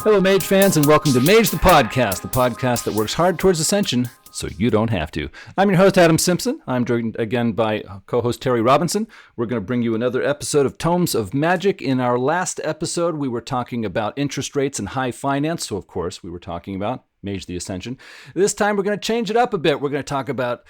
Hello, Mage fans, and welcome to Mage the podcast that works hard towards Ascension so you don't have to. I'm your host, Adam Simpson. I'm joined again by co-host Terry Robinson. We're going to bring you another episode of Tomes of Magic. In our last episode, we were talking about interest rates and high finance, so of course we were talking about Mage the Ascension. This time we're going to change it up a bit. We're going to talk about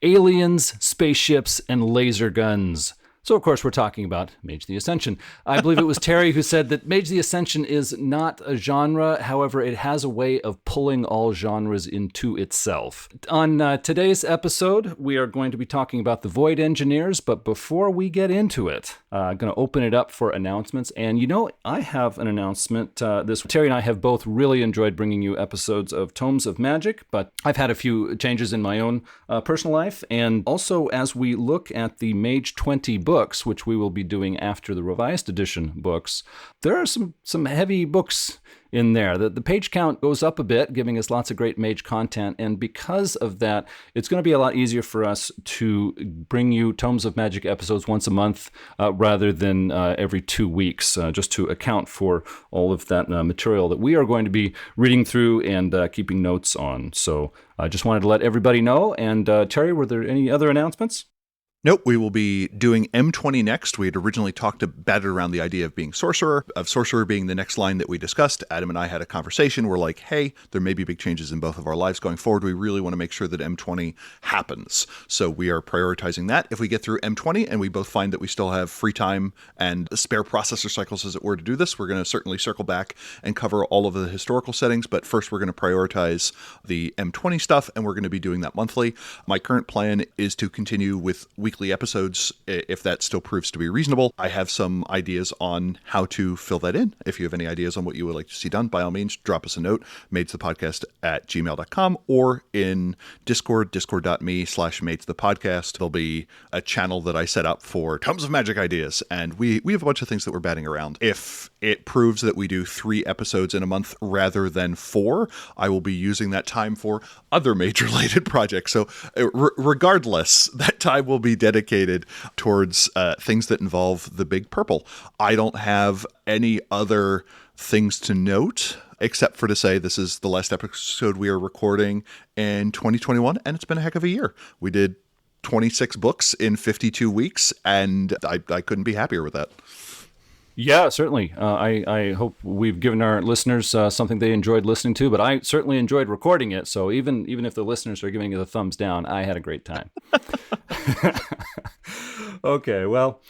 aliens, spaceships, and laser guns. So, of course, we're talking about Mage the Ascension. I believe it was Terry who said that Mage the Ascension is not a genre. However, it has a way of pulling all genres into itself. On today's episode, we are going to be talking about the Void Engineers. But before we get into it, I'm going to open it up for announcements. And, you know, I have an announcement. Terry and I have both really enjoyed bringing you episodes of Tomes of Magic. But I've had a few changes in my own personal life. And also, as we look at the Mage 20 books, which we will be doing after the revised edition books, there are some heavy books in there. The page count goes up a bit, giving us lots of great Mage content, and because of that, it's going to be a lot easier for us to bring you Tomes of Magic episodes once a month rather than every 2 weeks, just to account for all of that material that we are going to be reading through and keeping notes on. So I just wanted to let everybody know. And Terry, were there any other announcements? Nope, we will be doing M20 next. We had originally batted around the idea of being Sorcerer, being the next line that we discussed. Adam and I had a conversation. We're like, hey, there may be big changes in both of our lives going forward. We really want to make sure that M20 happens. So we are prioritizing that. If we get through M20 and we both find that we still have free time and spare processor cycles, as it were, to do this, we're going to certainly circle back and cover all of the historical settings. But first, we're going to prioritize the M20 stuff, and we're going to be doing that monthly. My current plan is to continue with weekly episodes, if that still proves to be reasonable. I have some ideas on how to fill that in. If you have any ideas on what you would like to see done, by all means, drop us a note, magethepodcast@gmail.com, or in Discord, discord.me/magethepodcast. There'll be a channel that I set up for Tomes of Magic ideas, and we have a bunch of things that we're batting around. If it proves that we do 3 episodes in a month rather than 4, I will be using that time for other Mage-related projects. So regardless, that time will be dedicated towards things that involve the Big Purple. I don't have any other things to note, except for to say this is the last episode we are recording in 2021, and it's been a heck of a year. We did 26 books in 52 weeks, and I couldn't be happier with that. Yeah, certainly. I hope we've given our listeners something they enjoyed listening to, but I certainly enjoyed recording it. So even if the listeners are giving it a thumbs down, I had a great time. Okay, well,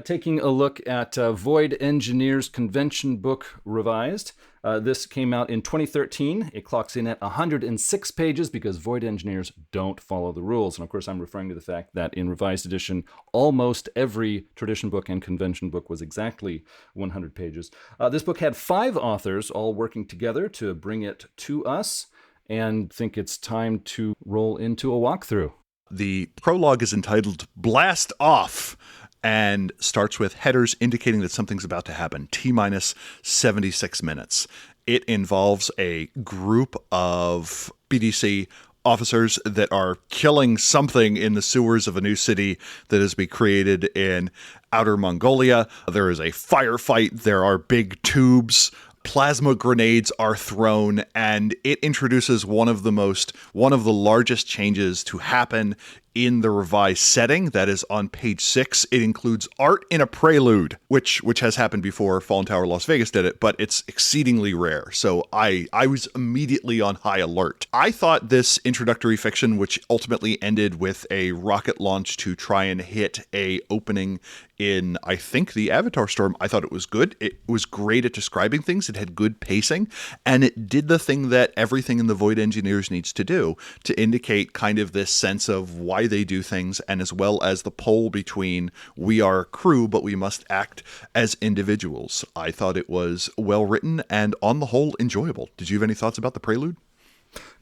taking a look at Void Engineers Convention Book Revised. This came out in 2013. It clocks in at 106 pages because Void Engineers don't follow the rules. And of course, I'm referring to the fact that in revised edition, almost every tradition book and convention book was exactly 100 pages. This book had 5 authors all working together to bring it to us, and I think it's time to roll into a walkthrough. The prologue is entitled Blast Off, and starts with headers indicating that something's about to happen, T-minus 76 minutes. It involves a group of BDC officers that are killing something in the sewers of a new city that has been created in Outer Mongolia. There is a firefight. There are big tubes. Plasma grenades are thrown, and it introduces one of the largest changes to happen in the revised setting. That is on page 6. It includes art in a prelude, which has happened before. Fallen Tower Las Vegas did it, but it's exceedingly rare. So I was immediately on high alert. I thought this introductory fiction, which ultimately ended with a rocket launch to try and hit a opening in, I think, the Avatar Storm, I thought it was good. It was great at describing things. It had good pacing, and it did the thing that everything in the Void Engineers needs to do, to indicate kind of this sense of why they do things, and as well as the pole between we are a crew, but we must act as individuals. I thought it was well written and on the whole enjoyable. Did you have any thoughts about the prelude?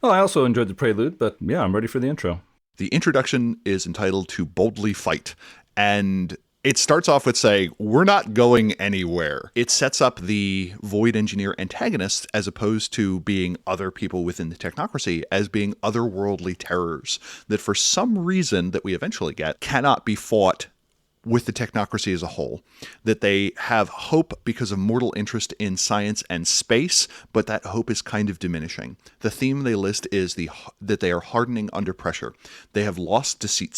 Well, I also enjoyed the prelude, but yeah, I'm ready for the intro. The introduction is entitled To Boldly Fight, and it starts off with saying, we're not going anywhere. It sets up the Void Engineer antagonist, as opposed to being other people within the technocracy, as being otherworldly terrors that for some reason that we eventually get cannot be fought with the technocracy as a whole, that they have hope because of mortal interest in science and space, but that hope is kind of diminishing. The theme they list is that they are hardening under pressure. They have lost Deceit.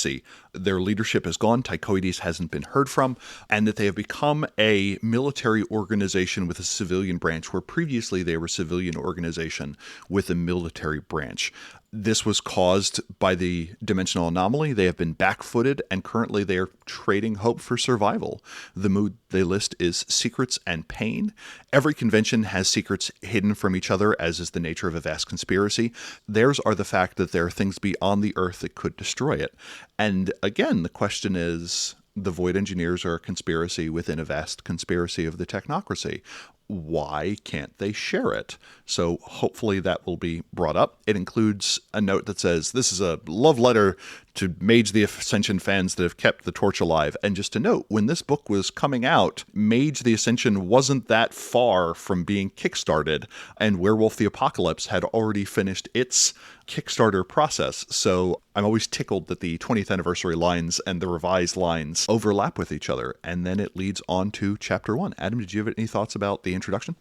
Their leadership is gone. Tychoides hasn't been heard from, and that they have become a military organization with a civilian branch, where previously they were a civilian organization with a military branch. This was caused by the dimensional anomaly. They have been back-footed, and currently they are trading hope for survival. The mood they list is secrets and pain. Every convention has secrets hidden from each other, as is the nature of a vast conspiracy. Theirs are the fact that there are things beyond the Earth that could destroy it. And again, the question is, the Void Engineers are a conspiracy within a vast conspiracy of the technocracy. Why can't they share it? So hopefully that will be brought up. It includes a note that says, this is a love letter to Mage the Ascension fans that have kept the torch alive. And just to note, when this book was coming out, Mage the Ascension wasn't that far from being kickstarted, and Werewolf the Apocalypse had already finished its Kickstarter process. So I'm always tickled that the 20th anniversary lines and the revised lines overlap with each other. And then it leads on to chapter 1. Adam, did you have any thoughts about the introduction?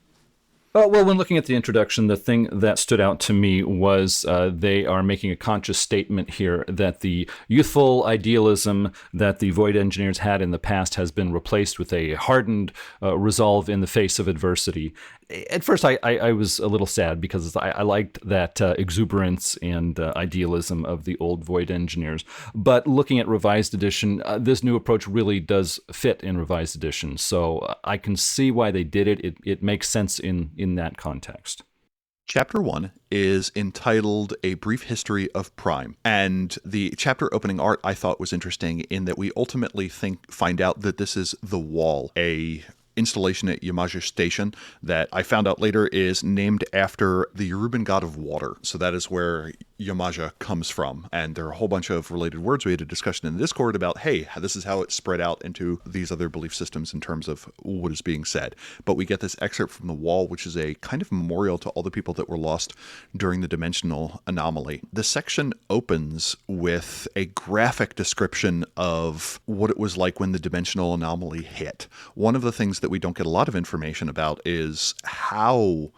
Well, when looking at the introduction, the thing that stood out to me was they are making a conscious statement here that the youthful idealism that the Void Engineers had in the past has been replaced with a hardened resolve in the face of adversity. At first, I was a little sad because I liked that exuberance and idealism of the old Void Engineers. But looking at Revised Edition, this new approach really does fit in Revised Edition. So I can see why they did it. It makes sense in that context. Chapter 1 is entitled A Brief History of Prime. And the chapter opening art I thought was interesting in that we ultimately find out that this is the Wall, a installation at Yamaja Station that I found out later is named after the Yoruban god of water. So that is where Yamaja comes from. And there are a whole bunch of related words. We had a discussion in the Discord about, hey, this is how it spread out into these other belief systems in terms of what is being said. But we get this excerpt from the Wall, which is a kind of memorial to all the people that were lost during the dimensional anomaly. The section opens with a graphic description of what it was like when the dimensional anomaly hit. One of the things that we don't get a lot of information about is how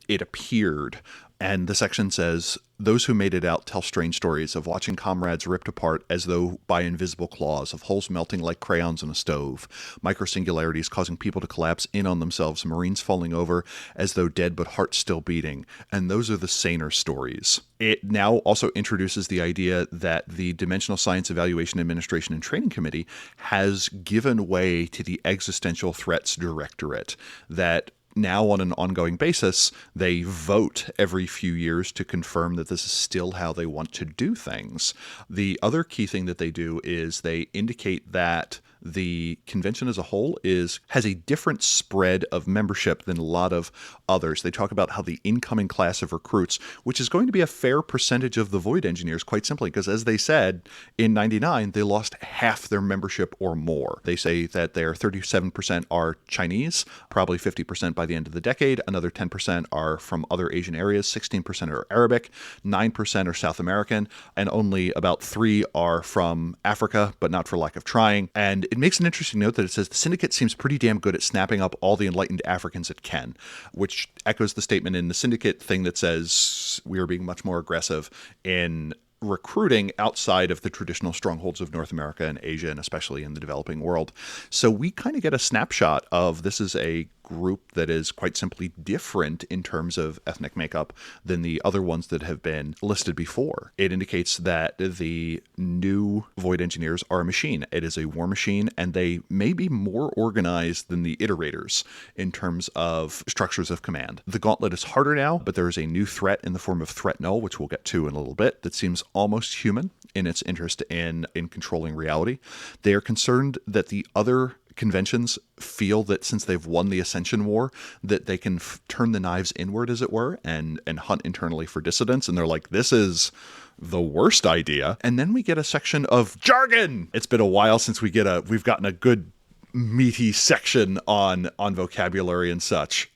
it appeared. And the section says, those who made it out tell strange stories of watching comrades ripped apart as though by invisible claws, of holes melting like crayons in a stove, microsingularities causing people to collapse in on themselves, marines falling over as though dead but hearts still beating. And those are the saner stories. It now also introduces the idea that the Dimensional Science Evaluation Administration and Training Committee has given way to the Existential Threats Directorate, that now on an ongoing basis, they vote every few years to confirm that this is still how they want to do things. The other key thing that they do is they indicate that the convention as a whole has a different spread of membership than a lot of others. They talk about how the incoming class of recruits, which is going to be a fair percentage of the Void Engineers, quite simply, because as they said, in 99, they lost half their membership or more. They say that their 37% are Chinese, probably 50% by the end of the decade. Another 10% are from other Asian areas, 16% are Arabic, 9% are South American, and only about 3% are from Africa, but not for lack of trying. And it makes an interesting note that it says the Syndicate seems pretty damn good at snapping up all the enlightened Africans it can, which echoes the statement in the Syndicate thing that says we are being much more aggressive in recruiting outside of the traditional strongholds of North America and Asia, and especially in the developing world. So we kind of get a snapshot of this is a group that is quite simply different in terms of ethnic makeup than the other ones that have been listed before. It indicates that the new Void Engineers are a machine. It is a war machine, and they may be more organized than the Iterators in terms of structures of command. The Gauntlet is harder now, but there is a new threat in the form of Threat Null, which we'll get to in a little bit, that seems almost human in its interest in controlling reality. They are concerned that the other conventions feel that since they've won the Ascension War, that they can turn the knives inward, as it were, and hunt internally for dissidents. And they're like, this is the worst idea. And then we get a section of jargon. It's been a while since we've gotten a good meaty section on vocabulary and such.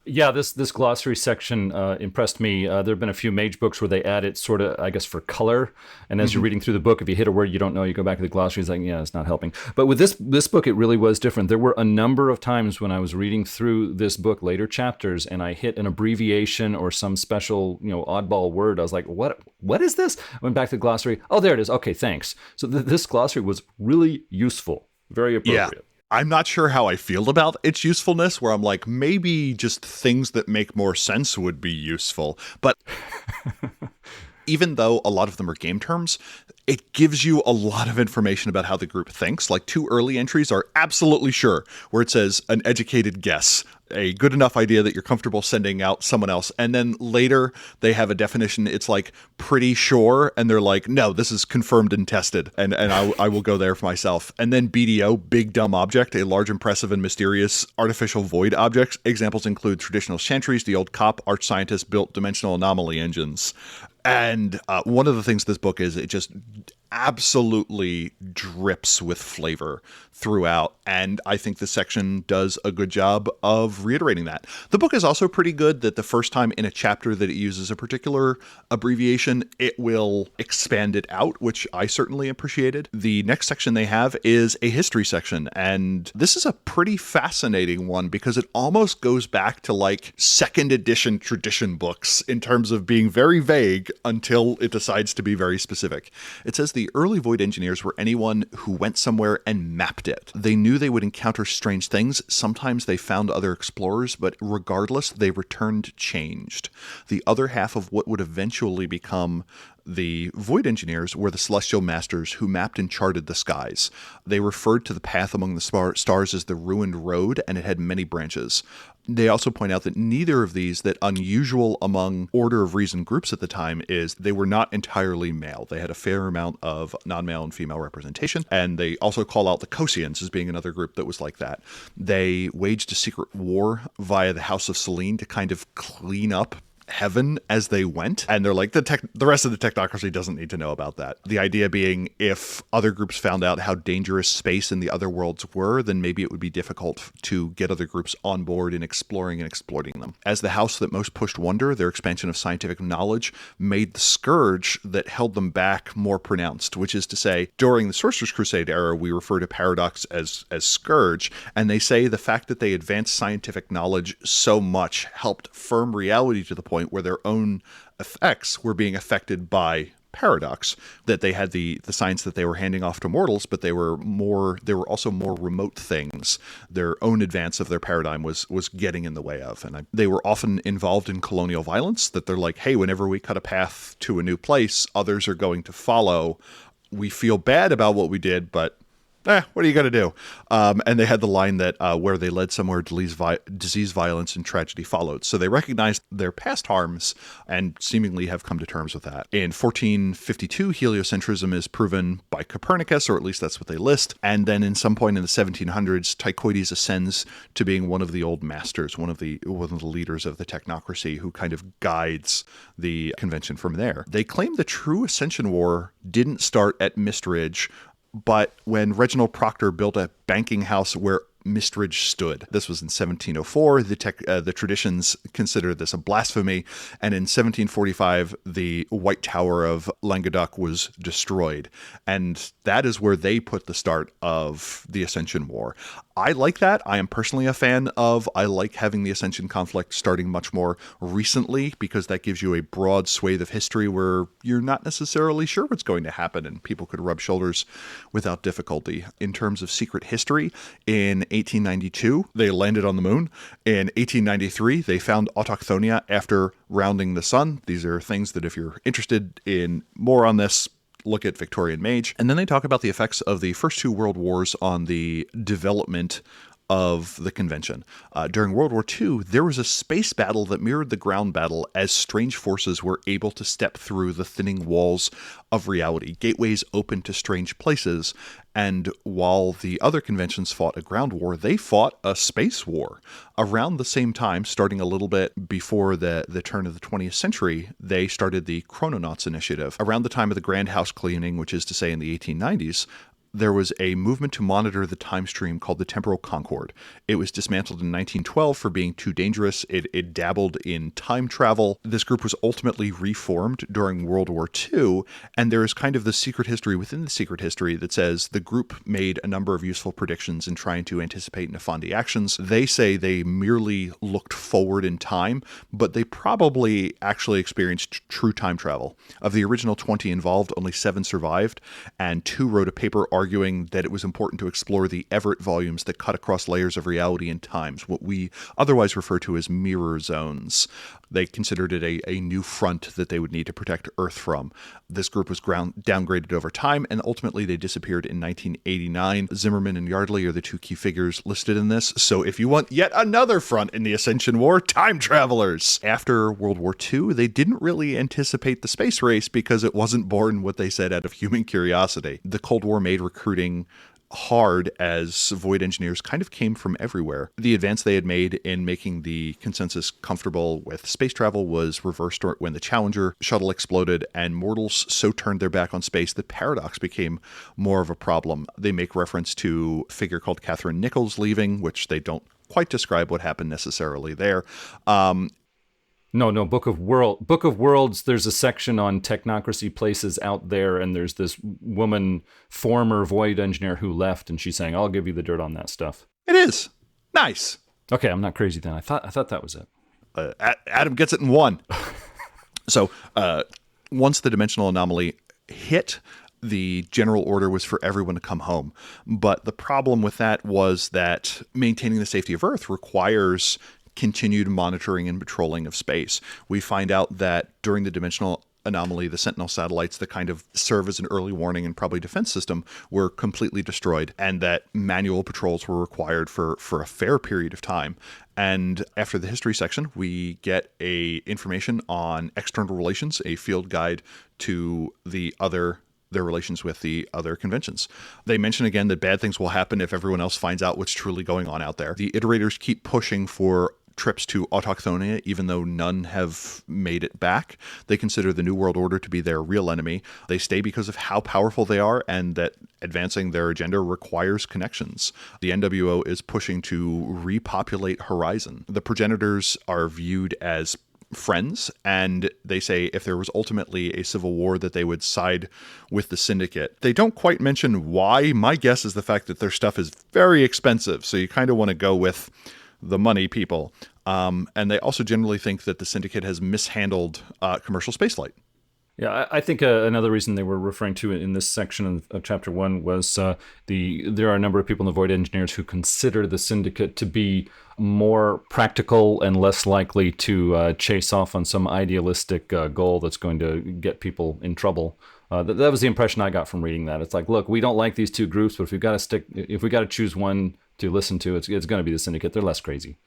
Yeah, this glossary section impressed me. There have been a few Mage books where they add it sort of, I guess, for color. And as you're reading through the book, if you hit a word you don't know, you go back to the glossary. It's like, yeah, it's not helping. But with this book, it really was different. There were a number of times when I was reading through this book, later chapters, and I hit an abbreviation or some special, oddball word. I was like, what is this? I went back to the glossary. Oh, there it is. Okay, thanks. So this glossary was really useful, very appropriate. Yeah. I'm not sure how I feel about its usefulness, where I'm like, maybe just things that make more sense would be useful. But even though a lot of them are game terms, it gives you a lot of information about how the group thinks. Like 2 early entries are absolutely sure, where it says an educated guess, a good enough idea that you're comfortable sending out someone else. And then later they have a definition. It's like pretty sure. And they're like, no, this is confirmed and tested. And I will go there for myself. And then BDO, big dumb object, a large, impressive, and mysterious artificial void object. Examples include traditional chantries, the old cop, arch scientists built dimensional anomaly engines. And one of the things this book is, it just absolutely drips with flavor throughout. And I think this section does a good job of reiterating that. The book is also pretty good that the first time in a chapter that it uses a particular abbreviation, it will expand it out, which I certainly appreciated. The next section they have is a history section. And this is a pretty fascinating one because it almost goes back to like 2nd edition tradition books in terms of being very vague until it decides to be very specific. It says the early Void engineers were anyone who went somewhere and mapped it. They knew they would encounter strange things. Sometimes they found other explorers, but regardless, they returned changed. The other half of what would eventually become the Void engineers were the celestial masters who mapped and charted the skies. They referred to the path among the stars as the ruined road, and it had many branches. They also point out that neither of these, that unusual among Order of Reason groups at the time, is they were not entirely male. They had a fair amount of non-male and female representation, and they also call out the Kosians as being another group that was like that. They waged a secret war via the House of Selene to kind of clean up heaven as they went, and they're like, the rest of the technocracy doesn't need to know about that. The idea being, if other groups found out how dangerous space and the other worlds were, then maybe it would be difficult to get other groups on board in exploring and exploiting them. As the house that most pushed wonder, their expansion of scientific knowledge made the scourge that held them back more pronounced, which is to say, during the Sorcerer's Crusade era, we refer to Paradox as scourge, and they say the fact that they advanced scientific knowledge so much helped firm reality to the point where their own effects were being affected by Paradox, that they had the science that they were handing off to mortals, but they were also more remote things. Their own advance of their paradigm was getting in the way of. And they were often involved in colonial violence, that they're like, hey, whenever we cut a path to a new place, others are going to follow. We feel bad about what we did, but what are you going to do? And they had the line that where they led somewhere, disease, violence, and tragedy followed. So they recognized their past harms and seemingly have come to terms with that. In 1452, heliocentrism is proven by Copernicus, or at least that's what they list. And then in some point in the 1700s, Tychoides ascends to being one of the old masters, one of the leaders of the technocracy, who kind of guides the convention from there. They claim the true Ascension War didn't start at Mistridge, but when Reginald Proctor built a banking house where Mistridge stood. This was in 1704. The traditions considered this a blasphemy, and in 1745, the White Tower of Languedoc was destroyed, and that is where they put the start of the Ascension War. I like that. I am personally a fan of. I like having the Ascension conflict starting much more recently, because that gives you a broad swathe of history where you're not necessarily sure what's going to happen, and people could rub shoulders without difficulty. In terms of secret history, in 1892, they landed on the moon. In 1893, they found autochthonia after rounding the sun. These are things that, if you're interested in more on this, look at Victorian Mage. And then they talk about the effects of the first 2 world wars on the development of the convention. During World War II, there was a space battle that mirrored the ground battle, as strange forces were able to step through the thinning walls of reality. Gateways open to strange places, and while the other conventions fought a ground war, they fought a space war. Around the same time, starting a little bit before the turn of the 20th century, they started the Chrononauts Initiative. Around the time of the Grand House cleaning, which is to say in the 1890s, there was a movement to monitor the time stream called the Temporal Concord. It was dismantled in 1912 for being too dangerous. It dabbled in time travel. This group was ultimately reformed during World War II, and there is kind of the secret history within the secret history that says the group made a number of useful predictions in trying to anticipate Nefandi actions. They say they merely looked forward in time, but they probably actually experienced true time travel. Of the original 20 involved, only 7 survived, and 2 wrote a paper arguing that it was important to explore the Everett volumes that cut across layers of reality and times, what we otherwise refer to as mirror zones. They considered it a new front that they would need to protect Earth from. This group was downgraded over time, and ultimately they disappeared in 1989. Zimmerman and Yardley are the 2 key figures listed in this, so if you want yet another front in the Ascension War, time travelers! After World War II, they didn't really anticipate the space race because it wasn't born, what they said, out of human curiosity. The Cold War made recruiting hard as Void engineers kind of came from everywhere. The advance they had made in making the consensus comfortable with space travel was reversed when the Challenger shuttle exploded and mortals so turned their back on space that paradox became more of a problem. They make reference to a figure called Catherine Nichols leaving, which they don't quite describe what happened necessarily there. No, Book of Worlds, there's a section on technocracy places out there, and there's this woman, former Void engineer, who left, and she's saying, I'll give you the dirt on that stuff. It is. Nice. Okay, I'm not crazy then. I thought that was it. Adam gets it in 1. So once the dimensional anomaly hit, the general order was for everyone to come home. But the problem with that was that maintaining the safety of Earth requires continued monitoring and patrolling of space. We find out that during the dimensional anomaly, the Sentinel satellites that kind of serve as an early warning and probably defense system were completely destroyed, and that manual patrols were required for a fair period of time. And after the history section, we get information on external relations, a field guide to their relations with the other conventions. They mention again that bad things will happen if everyone else finds out what's truly going on out there. The iterators keep pushing for trips to Autochthonia, even though none have made it back. They consider the New World Order to be their real enemy. They stay because of how powerful they are and that advancing their agenda requires connections. The NWO is pushing to repopulate Horizon. The progenitors are viewed as friends, and they say if there was ultimately a civil war that they would side with the Syndicate. They don't quite mention why. My guess is the fact that their stuff is very expensive, so you kind of want to go with the money people. And they also generally think that the Syndicate has mishandled commercial spaceflight. Yeah, I think another reason they were referring to it in this section of Chapter 1 was there are a number of people in the Void Engineers who consider the Syndicate to be more practical and less likely to chase off on some idealistic goal that's going to get people in trouble. That was the impression I got from reading that. It's like, look, we don't like these 2 groups, but if we got to choose one to listen to, it's going to be the Syndicate. They're less crazy.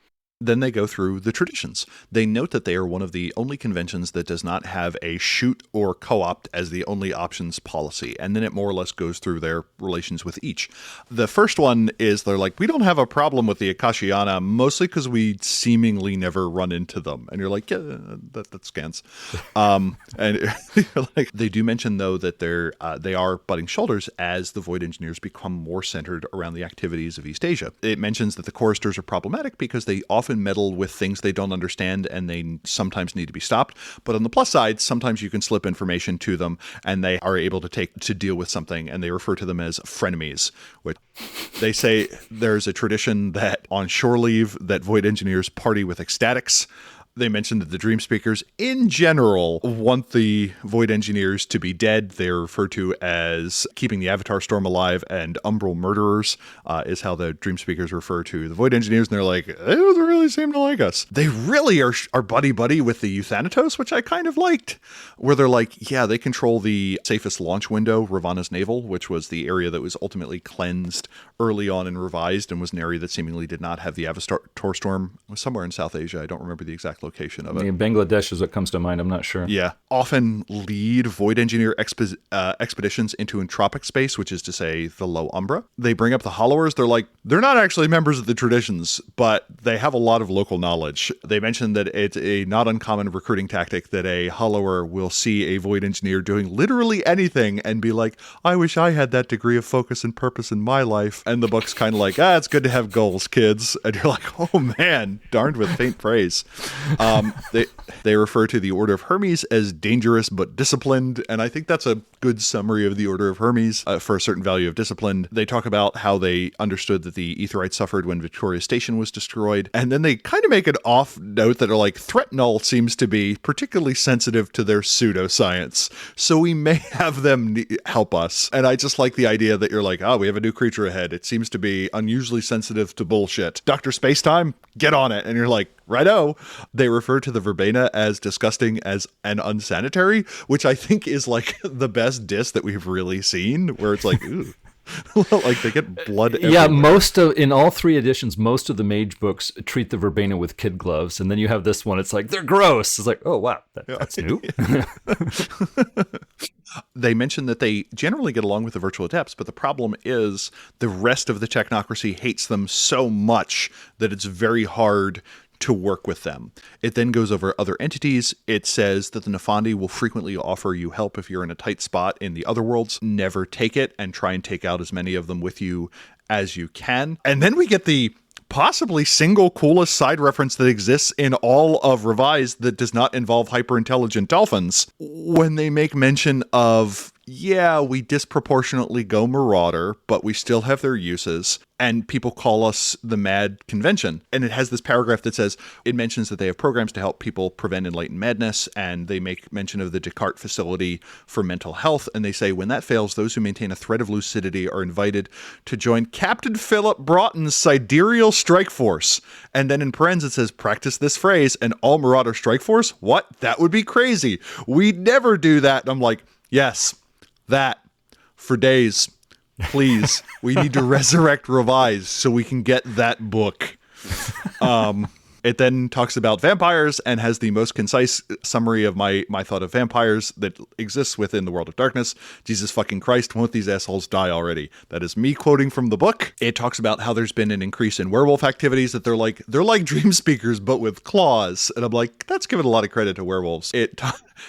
Then they go through the traditions. They note that they are one of the only conventions that does not have a shoot or co-opt as the only options policy. And then it more or less goes through their relations with each. The first one is they're like, we don't have a problem with the Akashiana, mostly because we seemingly never run into them. And you're like, yeah, that scans. And like, they do mention, though, that they are butting shoulders as the Void Engineers become more centered around the activities of East Asia. It mentions that the choristers are problematic because they often meddle with things they don't understand and they sometimes need to be stopped. But on the plus side, sometimes you can slip information to them and they are able to deal with something, and they refer to them as frenemies, which they say there's a tradition that on shore leave that Void Engineers party with ecstatics. They mentioned that the Dream Speakers, in general, want the Void Engineers to be dead. They're referred to as keeping the Avatar Storm alive, and Umbral Murderers is how the Dream Speakers refer to the Void Engineers, and they're like, they don't really seem to like us. They really are buddy-buddy with the Euthanatos, which I kind of liked, where they're like, yeah, they control the safest launch window, Ravana's Navel, which was the area that was ultimately cleansed early on and revised, and was an area that seemingly did not have the Avatar Storm. It was somewhere in South Asia. I don't remember the exact location of it. Yeah, Bangladesh is what comes to mind. I'm not sure. Yeah. Often lead Void Engineer expeditions into entropic space, which is to say the low Umbra. They bring up the Hollowers. They're like, they're not actually members of the traditions, but they have a lot of local knowledge. They mentioned that it's a not uncommon recruiting tactic that a Hollower will see a Void Engineer doing literally anything and be like, I wish I had that degree of focus and purpose in my life. And the book's kind of like, it's good to have goals, kids. And you're like, oh man, darned with faint praise. They refer to the Order of Hermes as dangerous but disciplined, and I think that's a good summary of the Order of Hermes for a certain value of discipline. They talk about how they understood that the Aetherites suffered when Victoria Station was destroyed, and then they kind of make an off note that are like, threat Null seems to be particularly sensitive to their pseudoscience, so we may have them help us. And I just like the idea that you're like, we have a new creature ahead. It seems to be unusually sensitive to bullshit. Dr. Spacetime, get on it. And you're like, righto. They refer to the Verbena as disgusting as and unsanitary, which I think is like the best diss that we've really seen, where it's like, ooh. Like they get blood everywhere. Yeah, in all 3 editions, most of the Mage books treat the Verbena with kid gloves, and then you have this one, it's like, they're gross. It's like, oh wow, that's new. They mention that they generally get along with the virtual adepts, but the problem is the rest of the technocracy hates them so much that it's very hard to work with them. It then goes over other entities. It says that the Nefandi will frequently offer you help if you're in a tight spot in the other worlds. Never take it, and try and take out as many of them with you as you can. And then we get the possibly single coolest side reference that exists in all of Revised that does not involve hyper-intelligent dolphins, when they make mention of, we disproportionately go Marauder, but we still have their uses, and people call us the Mad Convention. And it has this paragraph that says, it mentions that they have programs to help people prevent enlightened madness, and they make mention of the Descartes facility for mental health, and they say, when that fails, those who maintain a thread of lucidity are invited to join Captain Philip Broughton's Sidereal Strike Force. And then in parentheses it says, practice this phrase, and all Marauder Strike Force? What? That would be crazy. We'd never do that. And I'm like, yes, that for days. Please, we need to resurrect Revise so we can get that book. It then talks about vampires and has the most concise summary of my thought of vampires that exists within the world of darkness. Jesus fucking Christ, won't these assholes die already? That is me quoting from the book. It talks about how there's been an increase in werewolf activities, that they're like dream speakers but with claws. And I'm like, that's giving a lot of credit to werewolves. It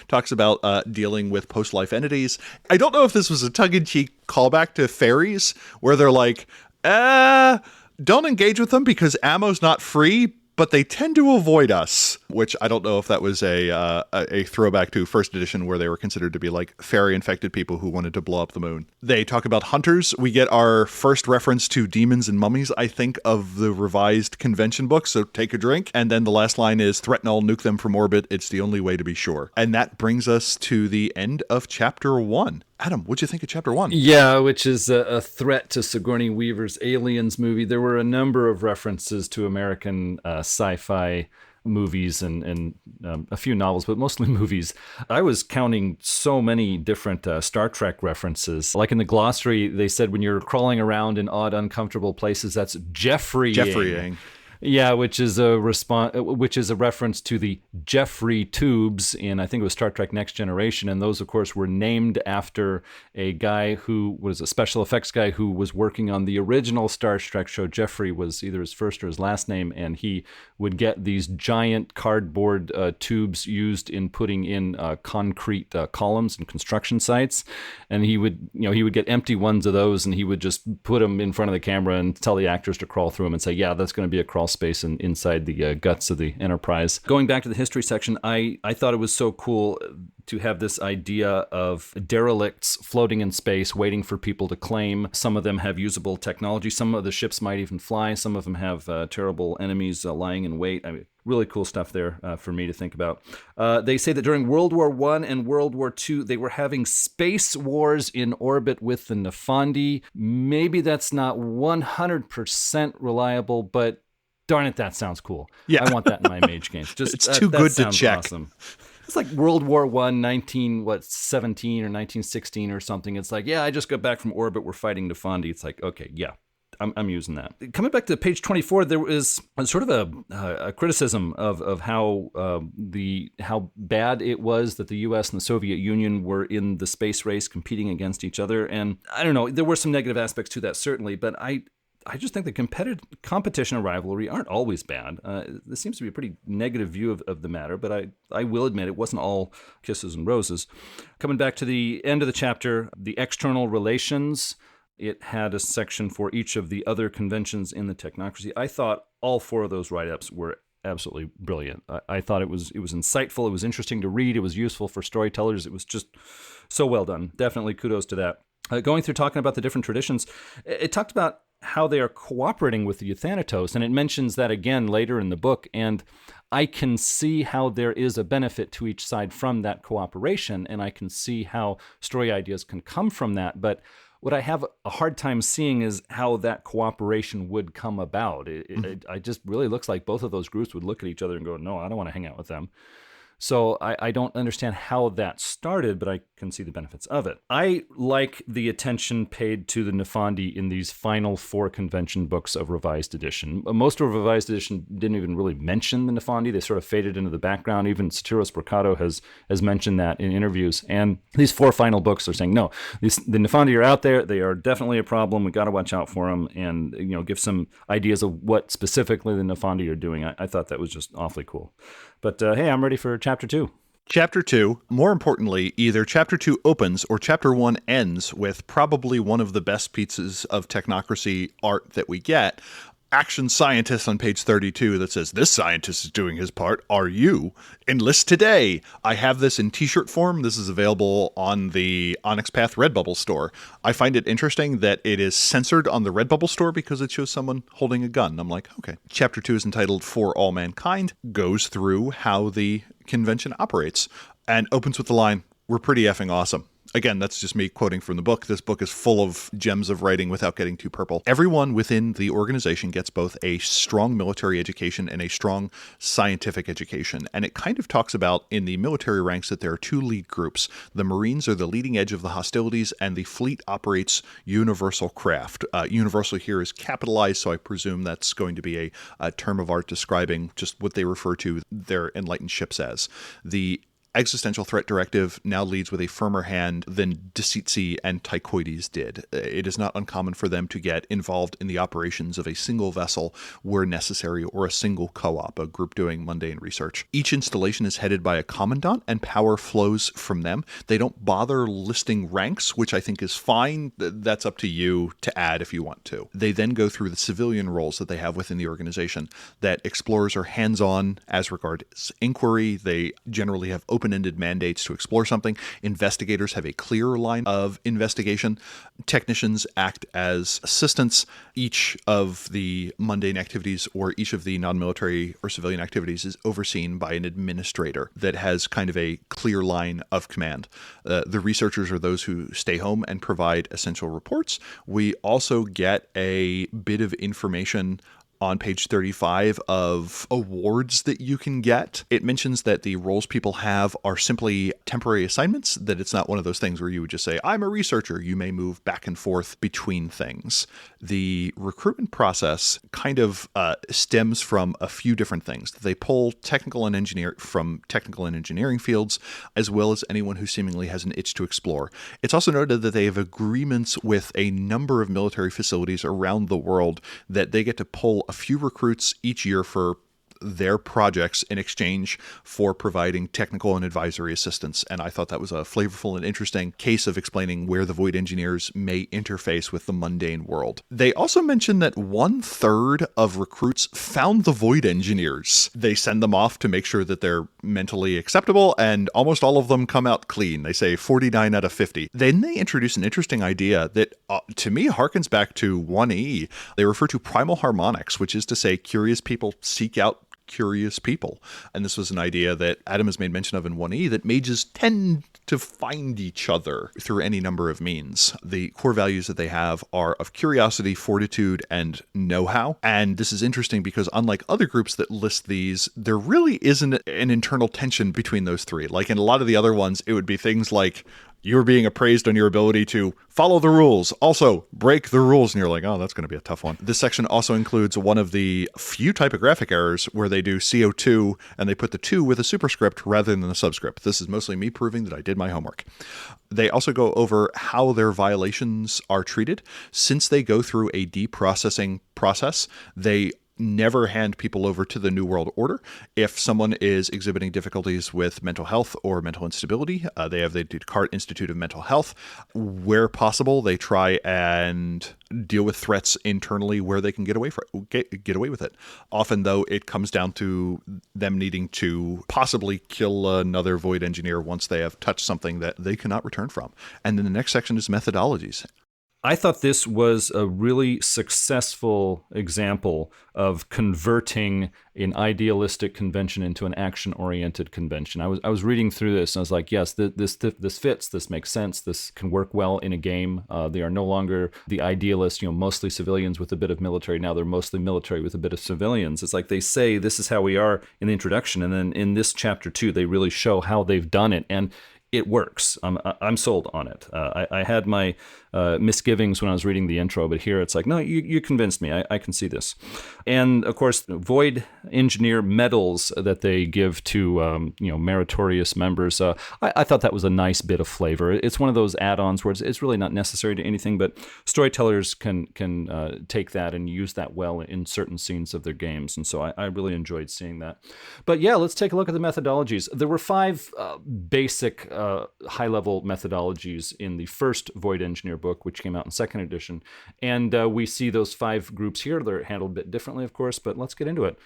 talks about dealing with post-life entities. I don't know if this was a tongue-in-cheek callback to fairies, where they're like, don't engage with them because ammo's not free, but they tend to avoid us, which I don't know if that was a throwback to first edition, where they were considered to be like fairy-infected people who wanted to blow up the moon. They talk about hunters. We get our first reference to demons and mummies, I think, of the Revised convention book, so take a drink. And then the last line is, threat Null, nuke them from orbit. It's the only way to be sure. And that brings us to the end of Chapter 1. Adam, what'd you think of Chapter 1? Yeah, which is a threat to Sigourney Weaver's Aliens movie. There were a number of references to American sci-fi movies and a few novels, but mostly movies. I was counting so many different Star Trek references. Like in the glossary, they said when you're crawling around in odd, uncomfortable places, that's Jeffreying. Yeah, which is a reference to the Jeffrey tubes in, I think it was Star Trek Next Generation, and those, of course, were named after a guy who was a special effects guy who was working on the original Star Trek show. Jeffrey was either his first or his last name, and he would get these giant cardboard tubes used in putting in concrete columns and construction sites, and he would get empty ones of those, and he would just put them in front of the camera and tell the actors to crawl through them and say, yeah, that's going to be a crawl space inside the guts of the Enterprise. Going back to the history section, I thought it was so cool to have this idea of derelicts floating in space waiting for people to claim. Some of them have usable technology. Some of the ships might even fly. Some of them have terrible enemies lying in wait. I mean, really cool stuff there for me to think about. They say that during World War I and World War II, they were having space wars in orbit with the Nefandi. Maybe that's not 100% reliable, but darn it, that sounds cool. Yeah. I want that in my Mage games. Just it's too good to check. Awesome. It's like World War I, 17 or 1916 or something. It's like, yeah, I just got back from orbit. We're fighting Nefandi. It's like, okay, yeah, I'm using that. Coming back to page 24, there was sort of a criticism of how how bad it was that the U.S. and the Soviet Union were in the space race competing against each other. And I don't know, there were some negative aspects to that, certainly, but I just think the competition and rivalry aren't always bad. This seems to be a pretty negative view of the matter, but I will admit it wasn't all kisses and roses. Coming back to the end of the chapter, the external relations, it had a section for each of the other conventions in the technocracy. I thought all 4 of those write-ups were absolutely brilliant. I thought it was insightful, it was interesting to read, it was useful for storytellers, it was just so well done. Definitely kudos to that. Going through talking about the different traditions, it talked about how they are cooperating with the Euthanatos, and it mentions that again later in the book, and I can see how there is a benefit to each side from that cooperation, and I can see how story ideas can come from that, but what I have a hard time seeing is how that cooperation would come about. It just really looks like both of those groups would look at each other and go, no, I don't want to hang out with them. So I don't understand how that started, but I can see the benefits of it. I like the attention paid to the Nefandi in these final 4 convention books of Revised Edition. Most of Revised Edition didn't even really mention the Nefandi. They sort of faded into the background. Even Satiros Mercado has mentioned that in interviews. And these 4 final books are saying, no, the Nefandi are out there. They are definitely a problem. We got to watch out for them and give some ideas of what specifically the Nefandi are doing. I thought that was just awfully cool. But hey, I'm ready for Chapter 2. Chapter 2, more importantly, either Chapter 2 opens or Chapter 1 ends with probably one of the best pieces of technocracy art that we get. Action Scientist on page 32 that says, this scientist is doing his part. Are you? Enlist today. I have this in t-shirt form. This is available on the Onyx Path Redbubble store. I find it interesting that it is censored on the Redbubble store because it shows someone holding a gun. I'm like, okay. Chapter 2 is entitled For All Mankind, goes through how the convention operates, and opens with the line, we're pretty effing awesome. Again, that's just me quoting from the book. This book is full of gems of writing without getting too purple. Everyone within the organization gets both a strong military education and a strong scientific education. And it kind of talks about in the military ranks that there are 2 lead groups. The Marines are the leading edge of the hostilities, and the fleet operates universal craft. Universal here is capitalized, so I presume that's going to be a term of art describing just what they refer to their enlightened ships as. The Existential Threat Directive now leads with a firmer hand than Decitzi and Tychoides did. It is not uncommon for them to get involved in the operations of a single vessel where necessary, or a single co-op, a group doing mundane research. Each installation is headed by a commandant, and power flows from them. They don't bother listing ranks, which I think is fine. That's up to you to add if you want to. They then go through the civilian roles that they have within the organization, that explorers are hands-on as regards inquiry. They generally have open-ended mandates to explore something. Investigators have a clearer line of investigation. Technicians act as assistants. Each of the mundane activities or each of the non-military or civilian activities is overseen by an administrator that has kind of a clear line of command. The researchers are those who stay home and provide essential reports. We also get a bit of information on page 35 of awards that you can get. It mentions that the roles people have are simply temporary assignments, that it's not one of those things where you would just say, I'm a researcher. You may move back and forth between things. The recruitment process kind of stems from a few different things. They pull technical and engineering fields, as well as anyone who seemingly has an itch to explore. It's also noted that they have agreements with a number of military facilities around the world that they get to pull a few recruits each year for their projects in exchange for providing technical and advisory assistance. And I thought that was a flavorful and interesting case of explaining where the Void Engineers may interface with the mundane world. They also mention that 1/3 of recruits found the Void Engineers. They send them off to make sure that they're mentally acceptable, and almost all of them come out clean. They say 49 out of 50. Then they introduce an interesting idea that to me harkens back to 1E. They refer to primal harmonics, which is to say curious people seek out curious people. And this was an idea that Adam has made mention of in 1E, that mages tend to find each other through any number of means. The core values that they have are of curiosity, fortitude, and know-how. And this is interesting because unlike other groups that list these, there really isn't an internal tension between those three. Like in a lot of the other ones, it would be things like You're being appraised on your ability to follow the rules, also break the rules, and you're like, oh, that's going to be a tough one. This section also includes one of the few typographic errors where they do CO2 and they put the 2 with a superscript rather than a subscript. This is mostly me proving that I did my homework. They also go over how their violations are treated. Since they go through a deprocessing process, they never hand people over to the New World Order. If someone is exhibiting difficulties with mental health or mental instability, they have the Descartes Institute of Mental Health. Where possible, they try and deal with threats internally where they can get away with it. Often, though, it comes down to them needing to possibly kill another Void engineer once they have touched something that they cannot return from. And then the next section is methodologies. I thought this was a really successful example of converting an idealistic convention into an action-oriented convention. I was reading through this and I was like, yes, this fits. This makes sense. This can work well in a game. They are no longer the idealists, mostly civilians with a bit of military. Now they're mostly military with a bit of civilians. It's like they say this is how we are in the introduction, and then in this chapter 2, they really show how they've done it, and it works. I'm sold on it. I had my misgivings when I was reading the intro, but here it's like, no, you convinced me. I can see this. And of course, Void Engineer medals that they give to meritorious members. I thought that was a nice bit of flavor. It's one of those add-ons where it's really not necessary to anything, but storytellers can take that and use that well in certain scenes of their games. And so I really enjoyed seeing that. But yeah, let's take a look at the methodologies. There were 5 basic high-level methodologies in the first Void Engineer book, which came out in 2nd edition. And we see those 5 groups here. They're handled a bit differently, of course, but let's get into it.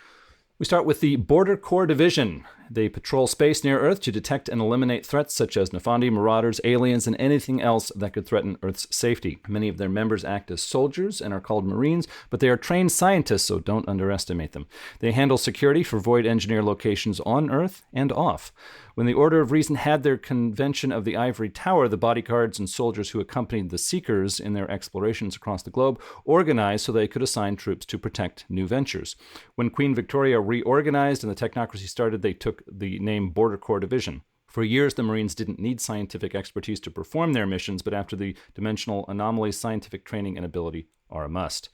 We start with the Border Corps Division. They patrol space near Earth to detect and eliminate threats such as Nefandi, marauders, aliens, and anything else that could threaten Earth's safety. Many of their members act as soldiers and are called Marines, but they are trained scientists, so don't underestimate them. They handle security for Void Engineer locations on Earth and off. When the Order of Reason had their convention of the Ivory Tower, the bodyguards and soldiers who accompanied the Seekers in their explorations across the globe organized so they could assign troops to protect new ventures. When Queen Victoria reorganized and the technocracy started, they took the name Border Corps Division. For years, the Marines didn't need scientific expertise to perform their missions, but after the dimensional anomalies, scientific training and ability are a must.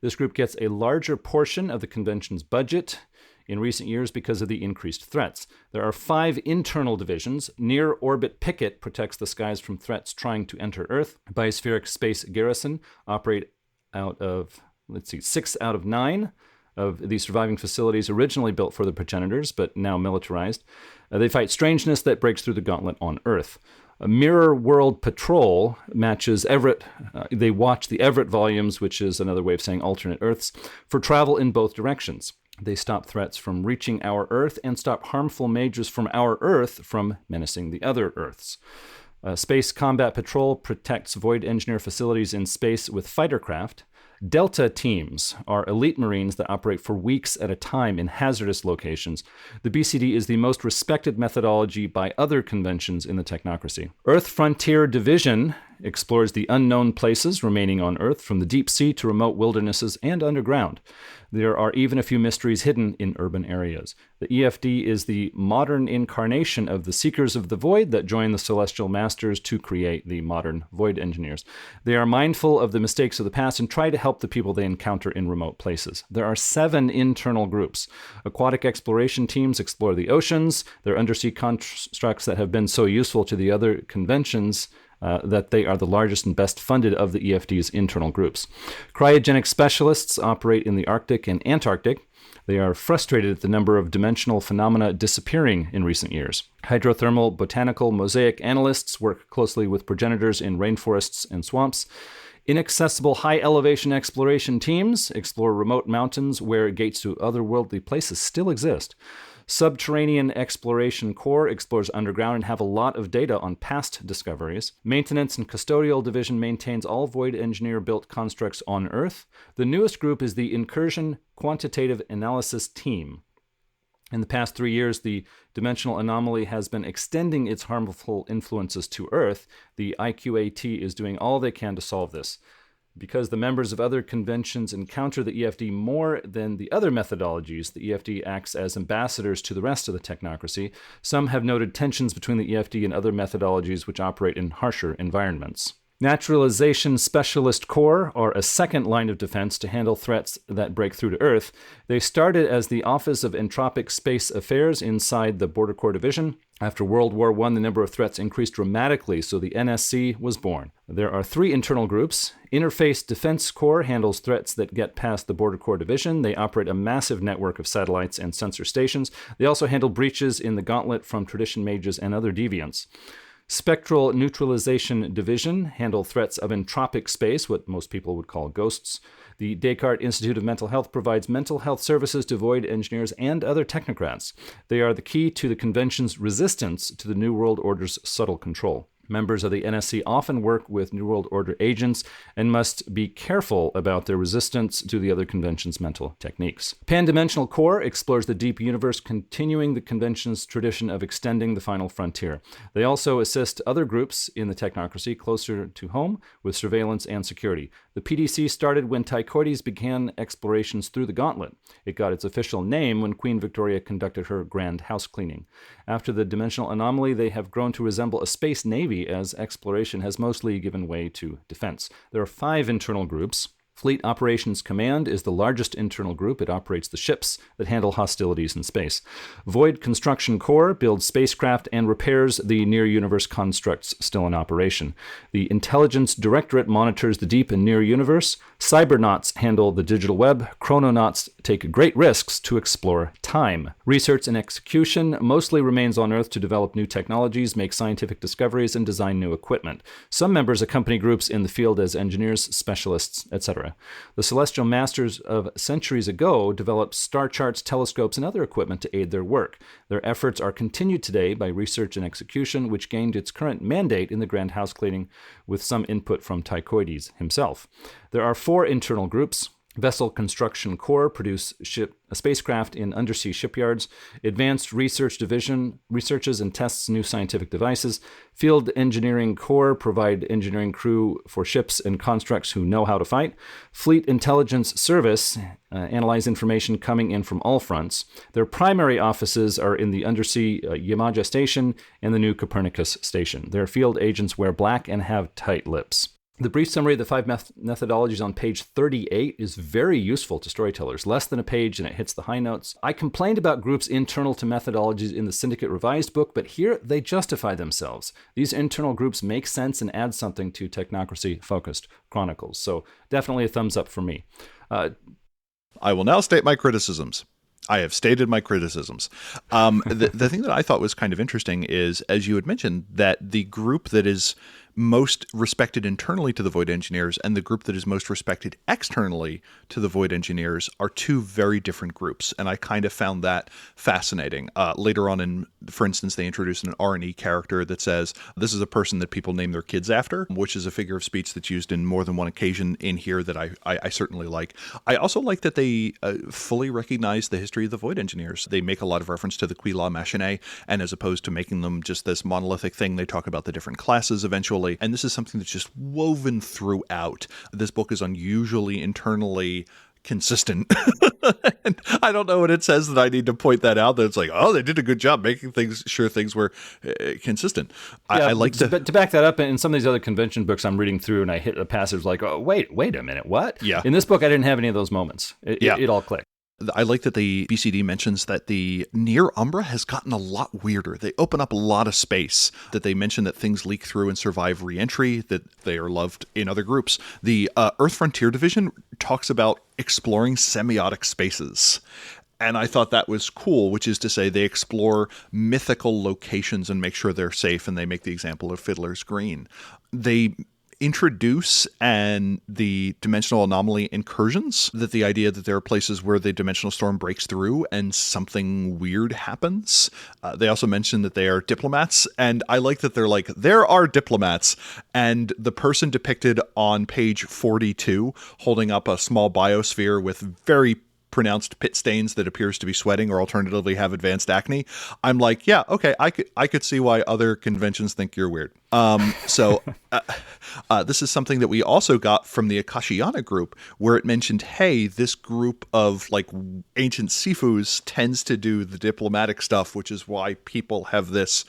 This group gets a larger portion of the convention's budget in recent years because of the increased threats. There are 5 internal divisions. Near Orbit Picket protects the skies from threats trying to enter Earth. Biospheric Space Garrison operate out of, 6 out of 9 of these surviving facilities originally built for the progenitors, but now militarized. They fight strangeness that breaks through the gauntlet on Earth. A Mirror World Patrol matches Everett. They watch the Everett volumes, which is another way of saying alternate Earths, for travel in both directions. They stop threats from reaching our Earth and stop harmful mages from our Earth from menacing the other Earths. Space Combat Patrol protects Void Engineer facilities in space with fighter craft. Delta teams are elite Marines that operate for weeks at a time in hazardous locations. The BCD is the most respected methodology by other conventions in the technocracy. Earth Frontier Division explores the unknown places remaining on Earth, from the deep sea to remote wildernesses and underground. There are even a few mysteries hidden in urban areas. The EFD is the modern incarnation of the Seekers of the Void that join the Celestial Masters to create the modern Void Engineers. They are mindful of the mistakes of the past and try to help the people they encounter in remote places. There are 7 internal groups. Aquatic exploration teams explore the oceans. They're undersea constructs that have been so useful to the other conventions that they are the largest and best funded of the EFD's internal groups. Cryogenic specialists operate in the Arctic and Antarctic. They are frustrated at the number of dimensional phenomena disappearing in recent years. Hydrothermal botanical mosaic analysts work closely with progenitors in rainforests and swamps. Inaccessible high-elevation exploration teams explore remote mountains where gates to otherworldly places still exist. Subterranean Exploration Corps explores underground and have a lot of data on past discoveries. Maintenance and Custodial Division maintains all Void Engineer-built constructs on Earth. The newest group is the Incursion Quantitative Analysis Team. In the past 3 years, the dimensional anomaly has been extending its harmful influences to Earth. The IQAT is doing all they can to solve this. Because the members of other conventions encounter the EFD more than the other methodologies, the EFD acts as ambassadors to the rest of the technocracy. Some have noted tensions between the EFD and other methodologies which operate in harsher environments. Naturalization Specialist Corps are a second line of defense to handle threats that break through to Earth. They started as the Office of Entropic Space Affairs inside the Border Corps Division. After World War I, the number of threats increased dramatically, so the NSC was born. There are 3 internal groups. Interface Defense Corps handles threats that get past the Border Corps Division. They operate a massive network of satellites and sensor stations. They also handle breaches in the Gauntlet from Tradition Mages and other deviants. Spectral Neutralization Division handle threats of entropic space, what most people would call ghosts. The Descartes Institute of Mental Health provides mental health services to void engineers and other technocrats. They are the key to the convention's resistance to the New World Order's subtle control. Members of the NSC often work with New World Order agents and must be careful about their resistance to the other convention's mental techniques. Pan-Dimensional Corps explores the deep universe, continuing the convention's tradition of extending the final frontier. They also assist other groups in the technocracy closer to home with surveillance and security. The PDC started when Tychoides began explorations through the Gauntlet. It got its official name when Queen Victoria conducted her grand house cleaning. After the dimensional anomaly, they have grown to resemble a space navy as exploration has mostly given way to defense. There are 5 internal groups. Fleet Operations Command is the largest internal group. It operates the ships that handle hostilities in space. Void Construction Corps builds spacecraft and repairs the near-universe constructs still in operation. The Intelligence Directorate monitors the deep and near-universe. Cybernauts handle the digital web. Chrononauts take great risks to explore time. Research and execution mostly remains on Earth to develop new technologies, make scientific discoveries, and design new equipment. Some members accompany groups in the field as engineers, specialists, etc. The Celestial Masters of centuries ago developed star charts, telescopes, and other equipment to aid their work. Their efforts are continued today by research and execution, which gained its current mandate in the Grand House Cleaning with some input from Tychoides himself. There are 4 internal groups. Vessel Construction Corps produce spacecraft in undersea shipyards. Advanced Research Division researches and tests new scientific devices. Field Engineering Corps provide engineering crew for ships and constructs who know how to fight. Fleet Intelligence Service analyze information coming in from all fronts. Their primary offices are in the undersea Yamaja Station and the new Copernicus Station. Their field agents wear black and have tight lips. The brief summary of the 5 methodologies on page 38 is very useful to storytellers. Less than a page and it hits the high notes. I complained about groups internal to methodologies in the Syndicate Revised book, but here they justify themselves. These internal groups make sense and add something to technocracy-focused chronicles. So definitely a thumbs up for me. I will now state my criticisms. I have stated my criticisms. The thing that I thought was kind of interesting is, as you had mentioned, that the group that is most respected internally to the Void Engineers and the group that is most respected externally to the Void Engineers are 2 very different groups, and I kind of found that fascinating. Later on, for instance, they introduced an R&E character that says, this is a person that people name their kids after, which is a figure of speech that's used in more than one occasion in here that I certainly like. I also like that they fully recognize the history of the Void Engineers. They make a lot of reference to the Quila Machinae, and as opposed to making them just this monolithic thing, they talk about the different classes eventually. And this is something that's just woven throughout. This book is unusually internally consistent. And I don't know what it says that I need to point that out. That it's like, oh, they did a good job making sure things were consistent. Yeah, I like to back that up. In some of these other convention books I'm reading through, and I hit a passage like, oh, wait a minute, what? Yeah. In this book, I didn't have any of those moments. It all clicked. I like that the BCD mentions that the near Umbra has gotten a lot weirder. They open up a lot of space, that they mention that things leak through and survive re-entry, that they are loved in other groups. The Earth Frontier Division talks about exploring semiotic spaces. And I thought that was cool, which is to say they explore mythical locations and make sure they're safe, and they make the example of Fiddler's Green. They introduce the dimensional anomaly incursions, that the idea that there are places where the dimensional storm breaks through and something weird happens. They also mention that they are diplomats, and I like that they're like, there are diplomats, and the person depicted on page 42 holding up a small biosphere with very pronounced pit stains that appears to be sweating or alternatively have advanced acne, I'm like, yeah, okay, I could see why other conventions think you're weird. So this is something that we also got from the Akashiana group, where it mentioned, hey, this group of like ancient Sifus tends to do the diplomatic stuff, which is why people have this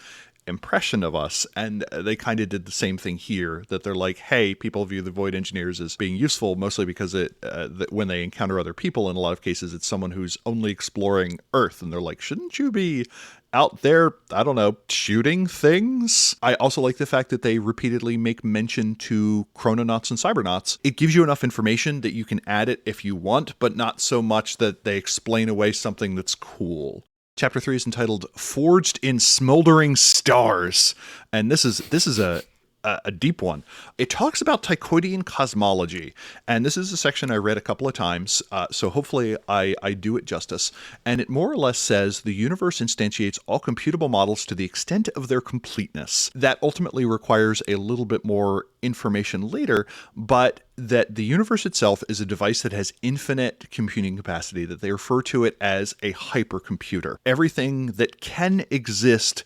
impression of us. And they kind of did the same thing here, that they're like, hey, people view the Void Engineers as being useful, mostly because that when they encounter other people, in a lot of cases, it's someone who's only exploring Earth. And they're like, shouldn't you be out there, I don't know, shooting things? I also like the fact that they repeatedly make mention to chrononauts and cybernauts. It gives you enough information that you can add it if you want, but not so much that they explain away something that's cool. Chapter 3 is entitled Forged in Smoldering Stars. And this is a deep one. It talks about Tychoidean cosmology. And this is a section I read a couple of times, so hopefully I do it justice. And it more or less says the universe instantiates all computable models to the extent of their completeness. That ultimately requires a little bit more information later, but that the universe itself is a device that has infinite computing capacity, that they refer to it as a hypercomputer. Everything that can exist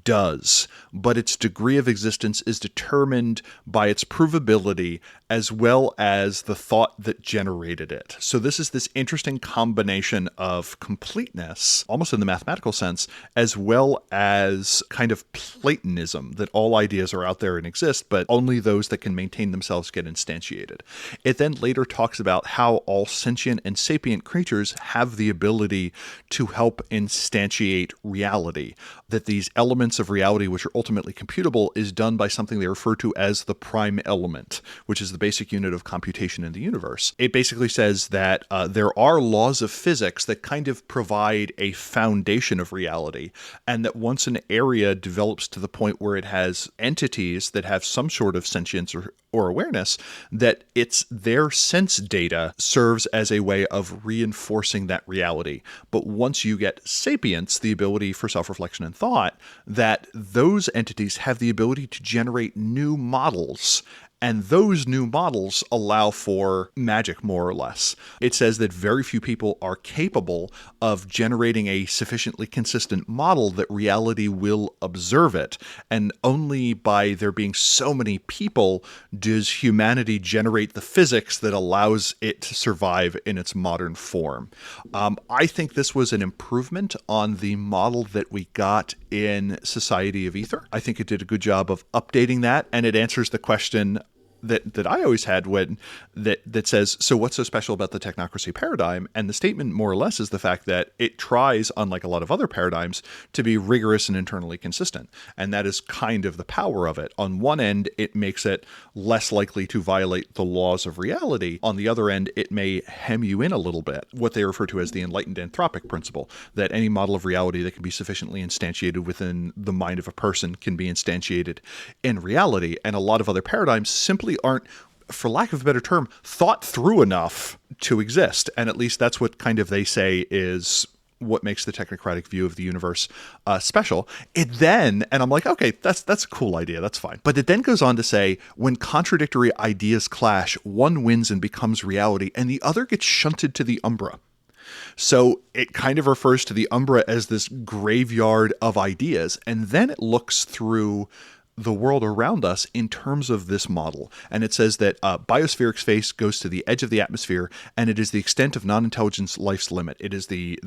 does, but its degree of existence is determined by its provability as well as the thought that generated it. So this is this interesting combination of completeness, almost in the mathematical sense, as well as kind of Platonism, that all ideas are out there and exist, but only those that can maintain themselves get instantiated. It then later talks about how all sentient and sapient creatures have the ability to help instantiate reality, that these elements of reality which are ultimately computable is done by something they refer to as the prime element, which is the basic unit of computation in the universe. It basically says that there are laws of physics that kind of provide a foundation of reality, and that once an area develops to the point where it has entities that have some sort of sentience or awareness, that it's their sense data serves as a way of reinforcing that reality. But once you get sapience, the ability for self-reflection and thought, that those entities have the ability to generate new models, and those new models allow for magic, more or less. It says that very few people are capable of generating a sufficiently consistent model that reality will observe it. And only by there being so many people does humanity generate the physics that allows it to survive in its modern form. I think this was an improvement on the model that we got in Society of Ether. I think it did a good job of updating that, and it answers the question that I always had when that says, so what's so special about the technocracy paradigm? And the statement more or less is the fact that it tries, unlike a lot of other paradigms, to be rigorous and internally consistent. And that is kind of the power of it. On one end, it makes it less likely to violate the laws of reality. On the other end, it may hem you in a little bit, what they refer to as the enlightened anthropic principle, that any model of reality that can be sufficiently instantiated within the mind of a person can be instantiated in reality. And a lot of other paradigms simply aren't, for lack of a better term, thought through enough to exist. And at least that's what kind of they say is what makes the technocratic view of the universe special. It then, and I'm like, okay, that's a cool idea, that's fine. But it then goes on to say, when contradictory ideas clash, one wins and becomes reality, and the other gets shunted to the Umbra. So it kind of refers to the Umbra as this graveyard of ideas, and then it looks through the world around us in terms of this model. And it says that biospheric space goes to the edge of the atmosphere, and it is the extent of non-intelligence life's limit. It is the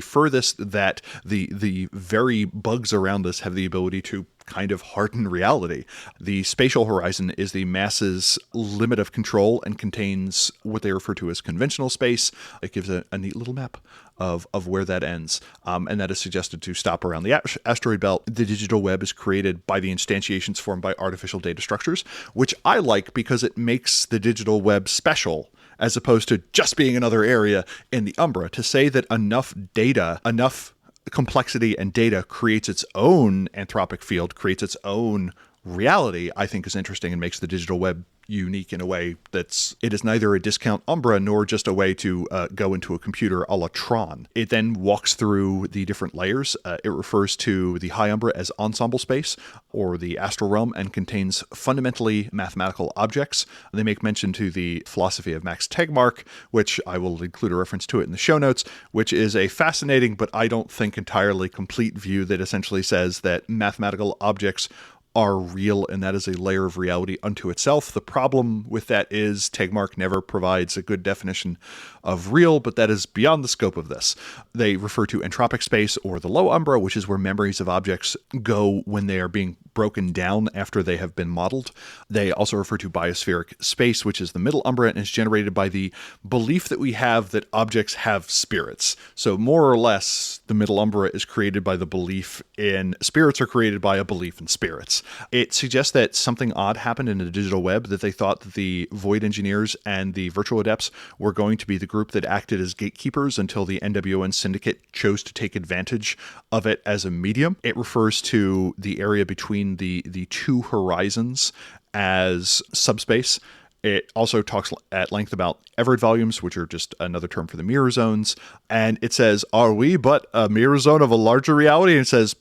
furthest that the very bugs around us have the ability to kind of harden reality. The spatial horizon is the mass's limit of control and contains what they refer to as conventional space. It gives a neat little map of where that ends. And that is suggested to stop around the asteroid belt. The digital web is created by the instantiations formed by artificial data structures, which I like because it makes the digital web special, as opposed to just being another area in the Umbra. To say that enough data, enough complexity and data creates its own anthropic field, creates its own reality, I think is interesting and makes the digital web unique in a way it is neither a discount Umbra nor just a way to go into a computer a la Tron. It then walks through the different layers. It refers to the High Umbra as ensemble space or the astral realm and contains fundamentally mathematical objects. They make mention to the philosophy of Max Tegmark, which I will include a reference to it in the show notes, which is a fascinating but I don't think entirely complete view that essentially says that mathematical objects are real, and that is a layer of reality unto itself. The problem with that is Tegmark never provides a good definition of real, but that is beyond the scope of this. They refer to entropic space or the low umbra, which is where memories of objects go when they are being broken down after they have been modeled. They also refer to biospheric space, which is the middle umbra, and is generated by the belief that we have that objects have spirits. So more or less, the middle umbra is created by the belief in spirits or created by a belief in spirits. It suggests that something odd happened in the digital web, that they thought that the Void engineers and the virtual adepts were going to be the group that acted as gatekeepers until the NWN syndicate chose to take advantage of it as a medium. It refers to the area between the two horizons as subspace. It also talks at length about Everett volumes, which are just another term for the mirror zones. And it says, are we but a mirror zone of a larger reality? And it says,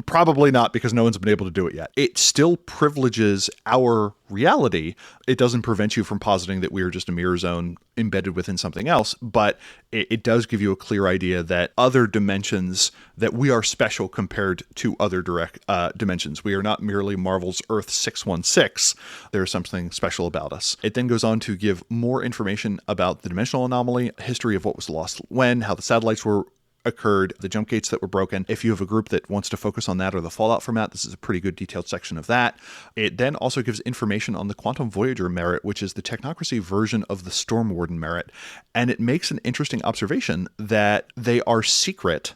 probably not, because no one's been able to do it yet. It still privileges our reality. It doesn't prevent you from positing that we are just a mirror zone embedded within something else, but it does give you a clear idea that other dimensions, that we are special compared to other direct dimensions. We are not merely Marvel's Earth 616. There's something special about us. It then goes on to give more information about the dimensional anomaly, history of what was lost when, how the satellites were occurred, the jump gates that were broken. If you have a group that wants to focus on that or the Fallout format, this is a pretty good detailed section of that. It then also gives information on the Quantum Voyager merit, which is the technocracy version of the Storm Warden merit. And it makes an interesting observation that they are secret,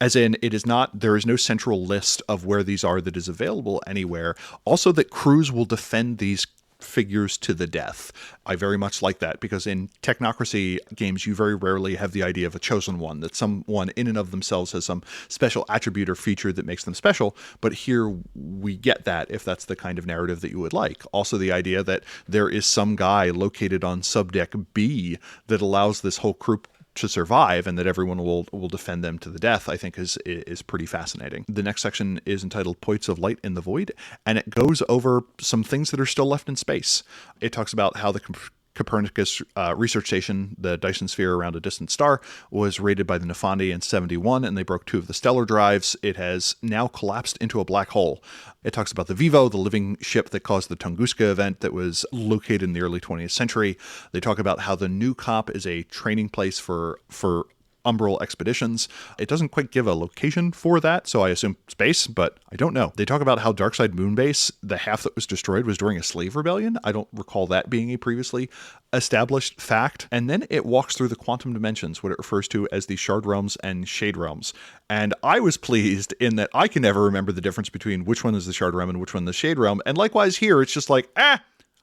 as in there is no central list of where these are that is available anywhere. Also that crews will defend these figures to the death. I very much like that, because in technocracy games, you very rarely have the idea of a chosen one, that someone in and of themselves has some special attribute or feature that makes them special. But here we get that, if that's the kind of narrative that you would like. Also the idea that there is some guy located on subdeck B that allows this whole group to survive, and that everyone will defend them to the death, I think is pretty fascinating. The next section is entitled Points of Light in the Void, and it goes over some things that are still left in space. It talks about how the Copernicus research station, the Dyson sphere around a distant star, was raided by the Nefandi in 71, and they broke 2 of the stellar drives. It has now collapsed into a black hole. It talks about the Vivo, the living ship that caused the Tunguska event that was located in the early 20th century. They talk about how the new COP is a training place for umbral expeditions. It doesn't quite give a location for that, so I assume space, but I don't know. They talk about how Darkside Moonbase, the half that was destroyed, was during a slave rebellion. I don't recall that being a previously established fact. And then it walks through the quantum dimensions, what it refers to as the Shard Realms and Shade Realms. And I was pleased in that I can never remember the difference between which one is the Shard Realm and which one the Shade Realm. And likewise here, it's just like,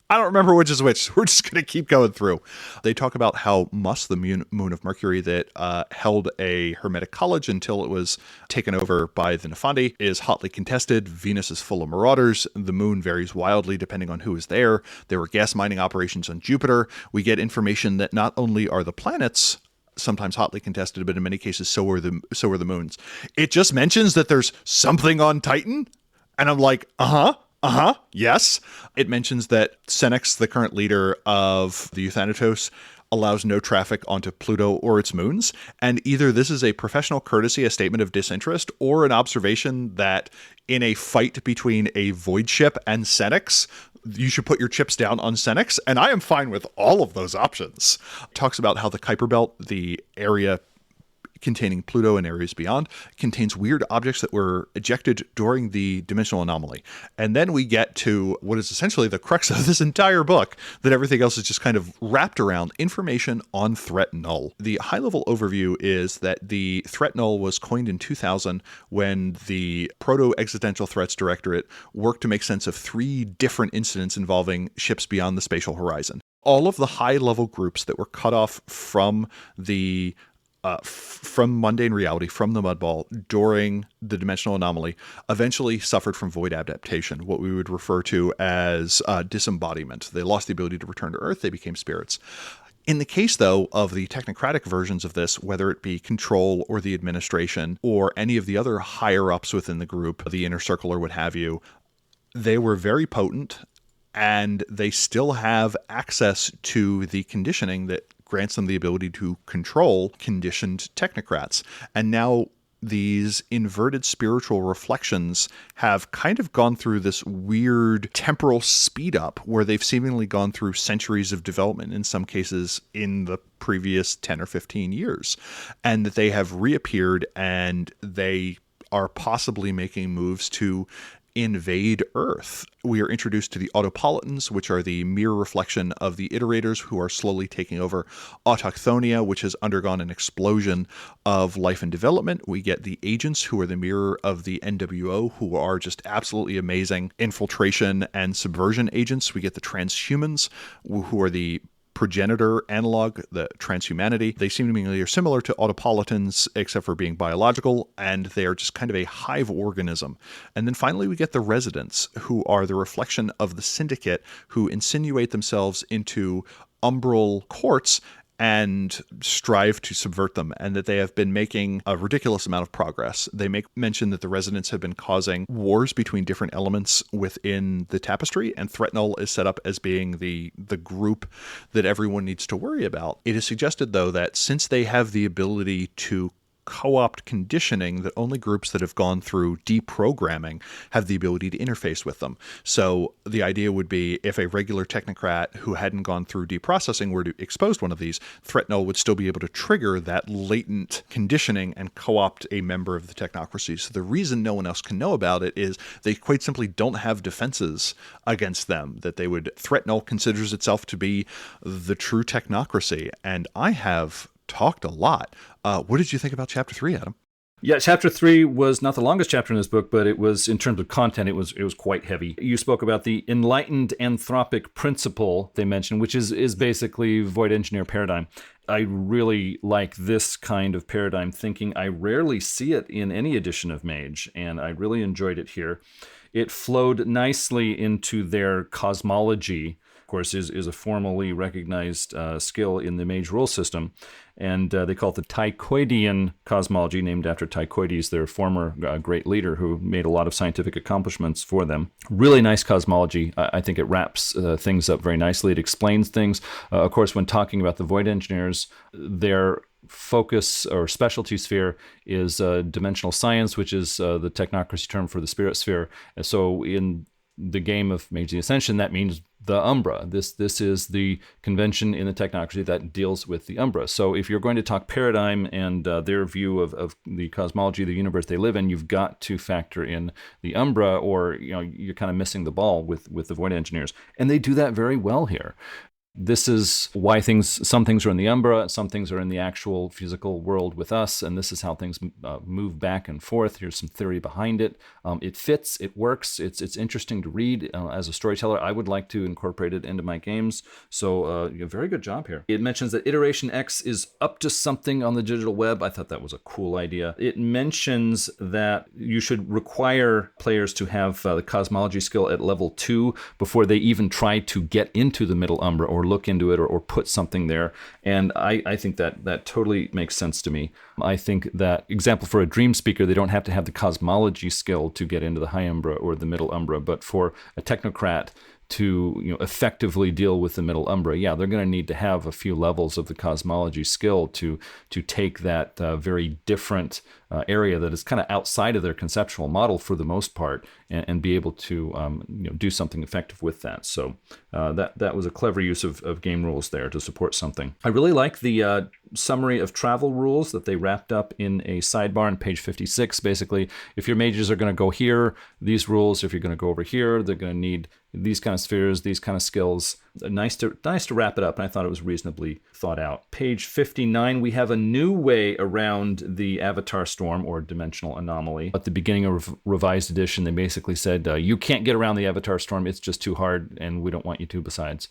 I don't remember which is which. We're just going to keep going through. They talk about how Mus, the moon of Mercury that held a hermetic college until it was taken over by the Nefandi, is hotly contested. Venus is full of marauders. The moon varies wildly depending on who is there. There were gas mining operations on Jupiter. We get information that not only are the planets sometimes hotly contested, but in many cases so are the moons. It just mentions that there's something on Titan, and I'm like, yes. It mentions that Senex, the current leader of the Euthanatos, allows no traffic onto Pluto or its moons. And either this is a professional courtesy, a statement of disinterest, or an observation that in a fight between a void ship and Senex, you should put your chips down on Senex. And I am fine with all of those options. It talks about how the Kuiper Belt, the area containing Pluto and areas beyond, contains weird objects that were ejected during the dimensional anomaly. And then we get to what is essentially the crux of this entire book, that everything else is just kind of wrapped around information on Threat Null. The high-level overview is that the Threat Null was coined in 2000 when the Proto-Existential Threats Directorate worked to make sense of 3 different incidents involving ships beyond the spatial horizon. All of the high-level groups that were cut off from the from mundane reality, from the mudball, during the dimensional anomaly, eventually suffered from void adaptation, what we would refer to as disembodiment. They lost the ability to return to Earth. They became spirits. In the case, though, of the technocratic versions of this, whether it be Control or the administration or any of the other higher-ups within the group, the Inner Circle or what have you, they were very potent, and they still have access to the conditioning that grants them the ability to control conditioned technocrats. And now these inverted spiritual reflections have kind of gone through this weird temporal speed up where they've seemingly gone through centuries of development, in some cases in the previous 10 or 15 years, and that they have reappeared and they are possibly making moves to invade Earth. We are introduced to the Autopolitans, which are the mirror reflection of the Iterators, who are slowly taking over Autochthonia, which has undergone an explosion of life and development. We get the Agents, who are the mirror of the NWO, who are just absolutely amazing infiltration and subversion agents. We get the Transhumans, who are the progenitor analog, the transhumanity. They seemingly are similar to Autopolitans, except for being biological, and they are just kind of a hive organism. And then finally, we get the Residents, who are the reflection of the Syndicate, who insinuate themselves into umbral courts and strive to subvert them, and that they have been making a ridiculous amount of progress. They make mention that the Residents have been causing wars between different elements within the tapestry, and Null is set up as being the group that everyone needs to worry about. It is suggested, though, that since they have the ability to co-opt conditioning, that only groups that have gone through deprogramming have the ability to interface with them. So the idea would be if a regular technocrat who hadn't gone through deprocessing were to expose one of these, Null would still be able to trigger that latent conditioning and co-opt a member of the technocracy. So the reason no one else can know about it is they quite simply don't have defenses against them, that they would Null considers itself to be the true technocracy. And I have talked a lot. What did you think about Chapter 3, Adam? Yeah, Chapter 3 was not the longest chapter in this book, but it was, in terms of content, it was quite heavy. You spoke about the enlightened anthropic principle they mentioned, which is basically void engineer paradigm. I really like this kind of paradigm thinking. I rarely see it in any edition of Mage, and I really enjoyed it here. It flowed nicely into their cosmology. Of course, is a formally recognized skill in the Mage rule system. And they call it the Tychoidean cosmology, named after Tychoides, their former great leader who made a lot of scientific accomplishments for them. Really nice cosmology. I think it wraps things up very nicely. It explains things. Of course, when talking about the Void Engineers, their focus or specialty sphere is dimensional science, which is the technocracy term for the spirit sphere. So in the game of Mage the Ascension, that means the Umbra. This is the convention in the technocracy that deals with the Umbra. So if you're going to talk paradigm and their view of the cosmology of the universe they live in, you've got to factor in the Umbra, or you're kind of missing the ball with the Void Engineers. And they do that very well here. This is why some things are in the Umbra, some things are in the actual physical world with us, and this is how things move back and forth. Here's some theory behind it. It fits, it works, it's interesting to read. As a storyteller, I would like to incorporate it into my games, so very good job here. It mentions that Iteration X is up to something on the digital web. I thought that was a cool idea. It mentions that you should require players to have the cosmology skill at level 2 before they even try to get into the middle Umbra or look into it or put something there. And I think that totally makes sense to me. I think that, example, for a dream speaker, they don't have to have the cosmology skill to get into the high Umbra or the middle Umbra, but for a technocrat to effectively deal with the middle Umbra, they're going to need to have a few levels of the cosmology skill to take that very different area that is kind of outside of their conceptual model for the most part, and be able to do something effective with that. So that was a clever use of game rules there to support something. I really like the summary of travel rules that they wrapped up in a sidebar on page 56. Basically, if your mages are going to go here, these rules. If you're going to go over here, they're going to need these kind of spheres, these kind of skills. Nice to wrap it up, and I thought it was reasonably thought out. Page 59, we have a new way around the Avatar Storm, or Dimensional Anomaly. At the beginning of Revised Edition, they basically said, you can't get around the Avatar Storm, it's just too hard, and we don't want you to besides.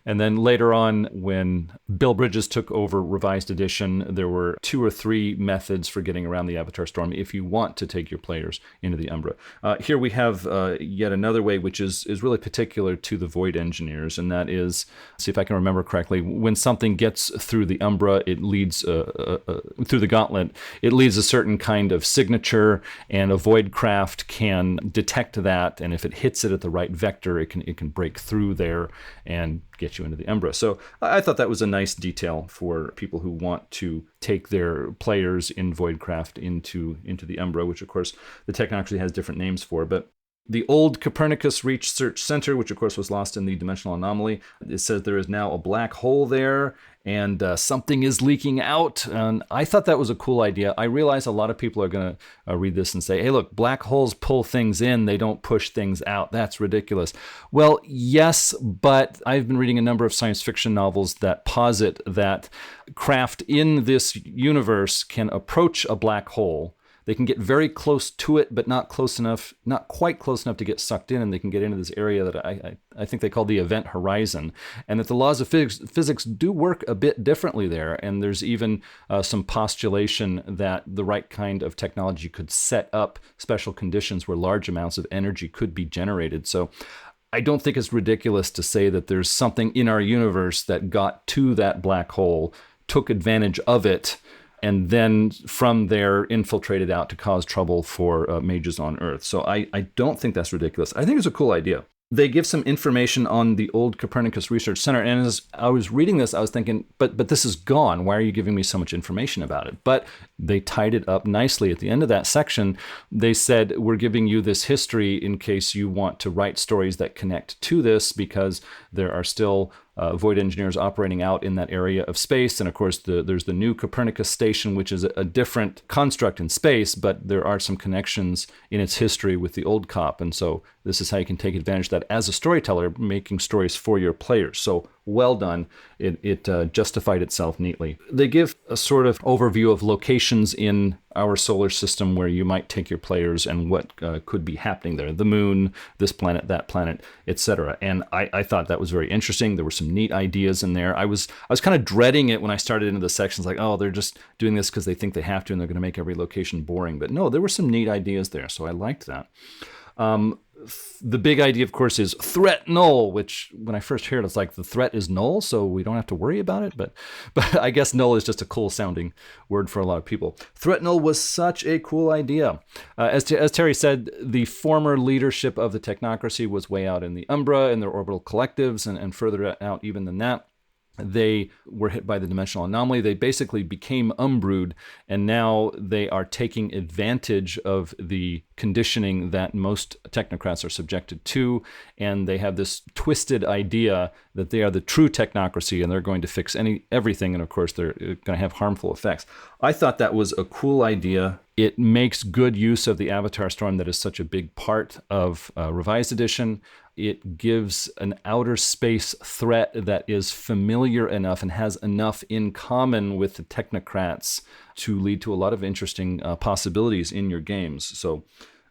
And then later on, when Bill Bridges took over Revised Edition, there were 2 or 3 methods for getting around the Avatar Storm if you want to take your players into the Umbra. Here we have yet another way, which is really particular to the Void Engineers, and that is, see if I can remember correctly, when something gets through the Umbra, it leads through the Gauntlet, it leaves a certain kind of signature, and a Void craft can detect that, and if it hits it at the right vector, it can break through there and get you into the Umbra. So I thought that was a nice detail for people who want to take their players in Voidcraft into the Umbra, which of course the technology has different names for, but the old Copernicus Research Center, which of course was lost in the Dimensional Anomaly, it says there is now a black hole there, and something is leaking out. And I thought that was a cool idea. I realize a lot of people are going to read this and say, hey, look, black holes pull things in, they don't push things out. That's ridiculous. Well, yes, but I've been reading a number of science fiction novels that posit that craft in this universe can approach a black hole. They can get very close to it, but not quite close enough to get sucked in, and they can get into this area that I think they call the event horizon, and that the laws of physics do work a bit differently there, and there's even some postulation that the right kind of technology could set up special conditions where large amounts of energy could be generated. So I don't think it's ridiculous to say that there's something in our universe that got to that black hole, took advantage of it, and then from there infiltrated out to cause trouble for mages on Earth. So I don't think that's ridiculous. I think it's a cool idea. They give some information on the old Copernicus Research Center, and as I was reading this, I was thinking, but this is gone. Why are you giving me so much information about it? But they tied it up nicely. At the end of that section, they said, we're giving you this history in case you want to write stories that connect to this, because there are still Void Engineers operating out in that area of space. And of course, there's the new Copernicus station, which is a different construct in space, but there are some connections in its history with the old COP. And so this is how you can take advantage of that as a storyteller, making stories for your players. So well done. It justified itself neatly. They give a sort of overview of locations in our solar system where you might take your players and what could be happening there. The moon, this planet, that planet, etc. And I thought that was very interesting. There were some neat ideas in there. I was kind of dreading it when I started into the sections, like, oh, they're just doing this because they think they have to and they're going to make every location boring. But no, there were some neat ideas there, so I liked that. The big idea, of course, is threat null, which when I first heard it, it's like the threat is null, so we don't have to worry about it. But I guess null is just a cool sounding word for a lot of people. Threat null was such a cool idea. As Terry said, the former leadership of the technocracy was way out in the Umbra and their orbital collectives, and further out even than that. They were hit by the dimensional anomaly. They basically became umbrued, and now they are taking advantage of the conditioning that most technocrats are subjected to, and they have this twisted idea that they are the true technocracy and they're going to fix everything, and of course they're going to have harmful effects. I thought that was a cool idea. It makes good use of the Avatar Storm that is such a big part of Revised Edition. It gives an outer space threat that is familiar enough and has enough in common with the technocrats to lead to a lot of interesting possibilities in your games. So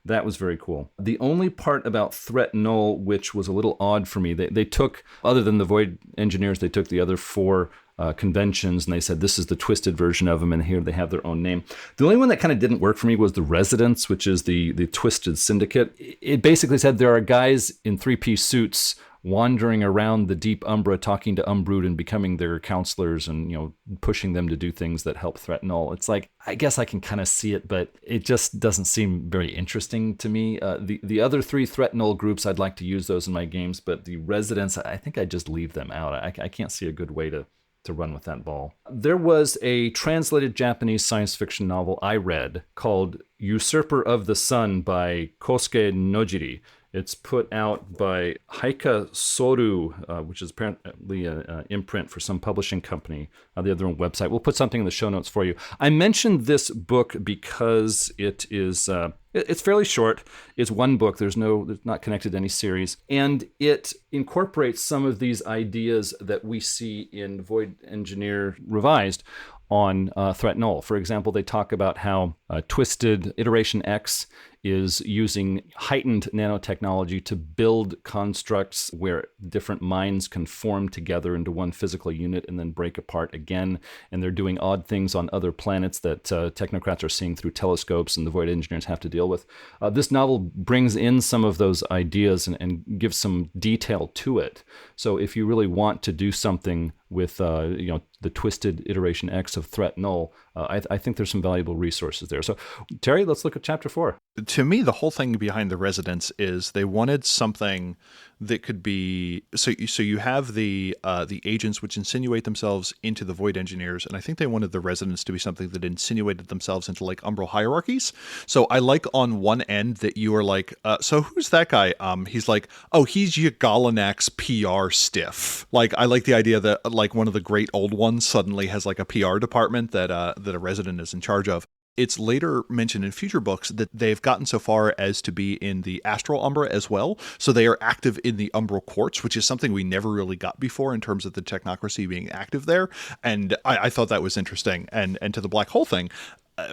that was very cool. The only part about threat null, which was a little odd for me, they took, other than the Void Engineers, they took the other 4 conventions, and they said this is the twisted version of them, and here they have their own name. The only one that kind of didn't work for me was the Residents, which is the twisted syndicate. It basically said there are guys in 3-piece suits wandering around the deep Umbra, talking to Umbrood and becoming their counselors, and pushing them to do things that help threat null. It's like, I guess I can kind of see it, but it just doesn't seem very interesting to me. The other 3 threat null groups, I'd like to use those in my games, but the Residents, I think I'd just leave them out. I can't see a good way to run with that ball. There was a translated Japanese science fiction novel I read called Usurper of the Sun by Kosuke Nojiri. It's put out by Heike Soru, which is apparently an imprint for some publishing company. They have their own website. We'll put something in the show notes for you. I mentioned this book because it is it's fairly short. It's one book. It's not connected to any series, and it incorporates some of these ideas that we see in Void Engineer Revised on Threat Null. For example, they talk about how Twisted Iteration X is using heightened nanotechnology to build constructs where different minds can form together into one physical unit and then break apart again. And they're doing odd things on other planets that technocrats are seeing through telescopes and the Void Engineers have to deal with. This novel brings in some of those ideas and gives some detail to it. So if you really want to do something with the Twisted Iteration X of Threat Null, I think there's some valuable resources there. So, Terry, let's look at Chapter 4. To me, the whole thing behind the Residents is they wanted something that could be so you have the agents which insinuate themselves into the Void Engineers, and I think they wanted the Residents to be something that insinuated themselves into like umbral hierarchies. So I like on one end that you are like, so who's that guy? He's like, oh, he's Yagalanak's PR stiff. Like I like the idea that like one of the great old ones suddenly has like a PR department that a Resident is in charge of. It's later mentioned in future books that they've gotten so far as to be in the Astral Umbra as well. So they are active in the Umbral Courts, which is something we never really got before in terms of the technocracy being active there. And I thought that was interesting. And to the black hole thing,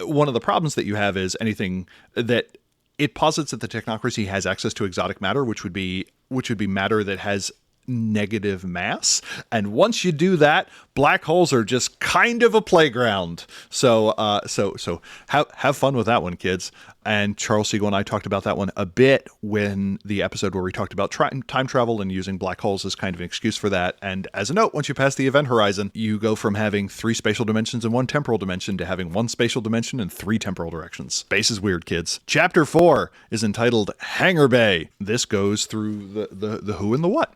one of the problems that you have is anything that it posits that the technocracy has access to exotic matter, which would be matter that has negative mass, and once you do that, black holes are just kind of a playground. So have fun with that one, kids. And Charles Siegel and I talked about that one a bit when the episode where we talked about time travel and using black holes as kind of an excuse for that. And as a note, once you pass the event horizon, you go from having 3 spatial dimensions and 1 temporal dimension to having 1 spatial dimension and 3 temporal directions. Space is weird, kids. Chapter 4 is entitled Hangar Bay. This goes through the who and the what.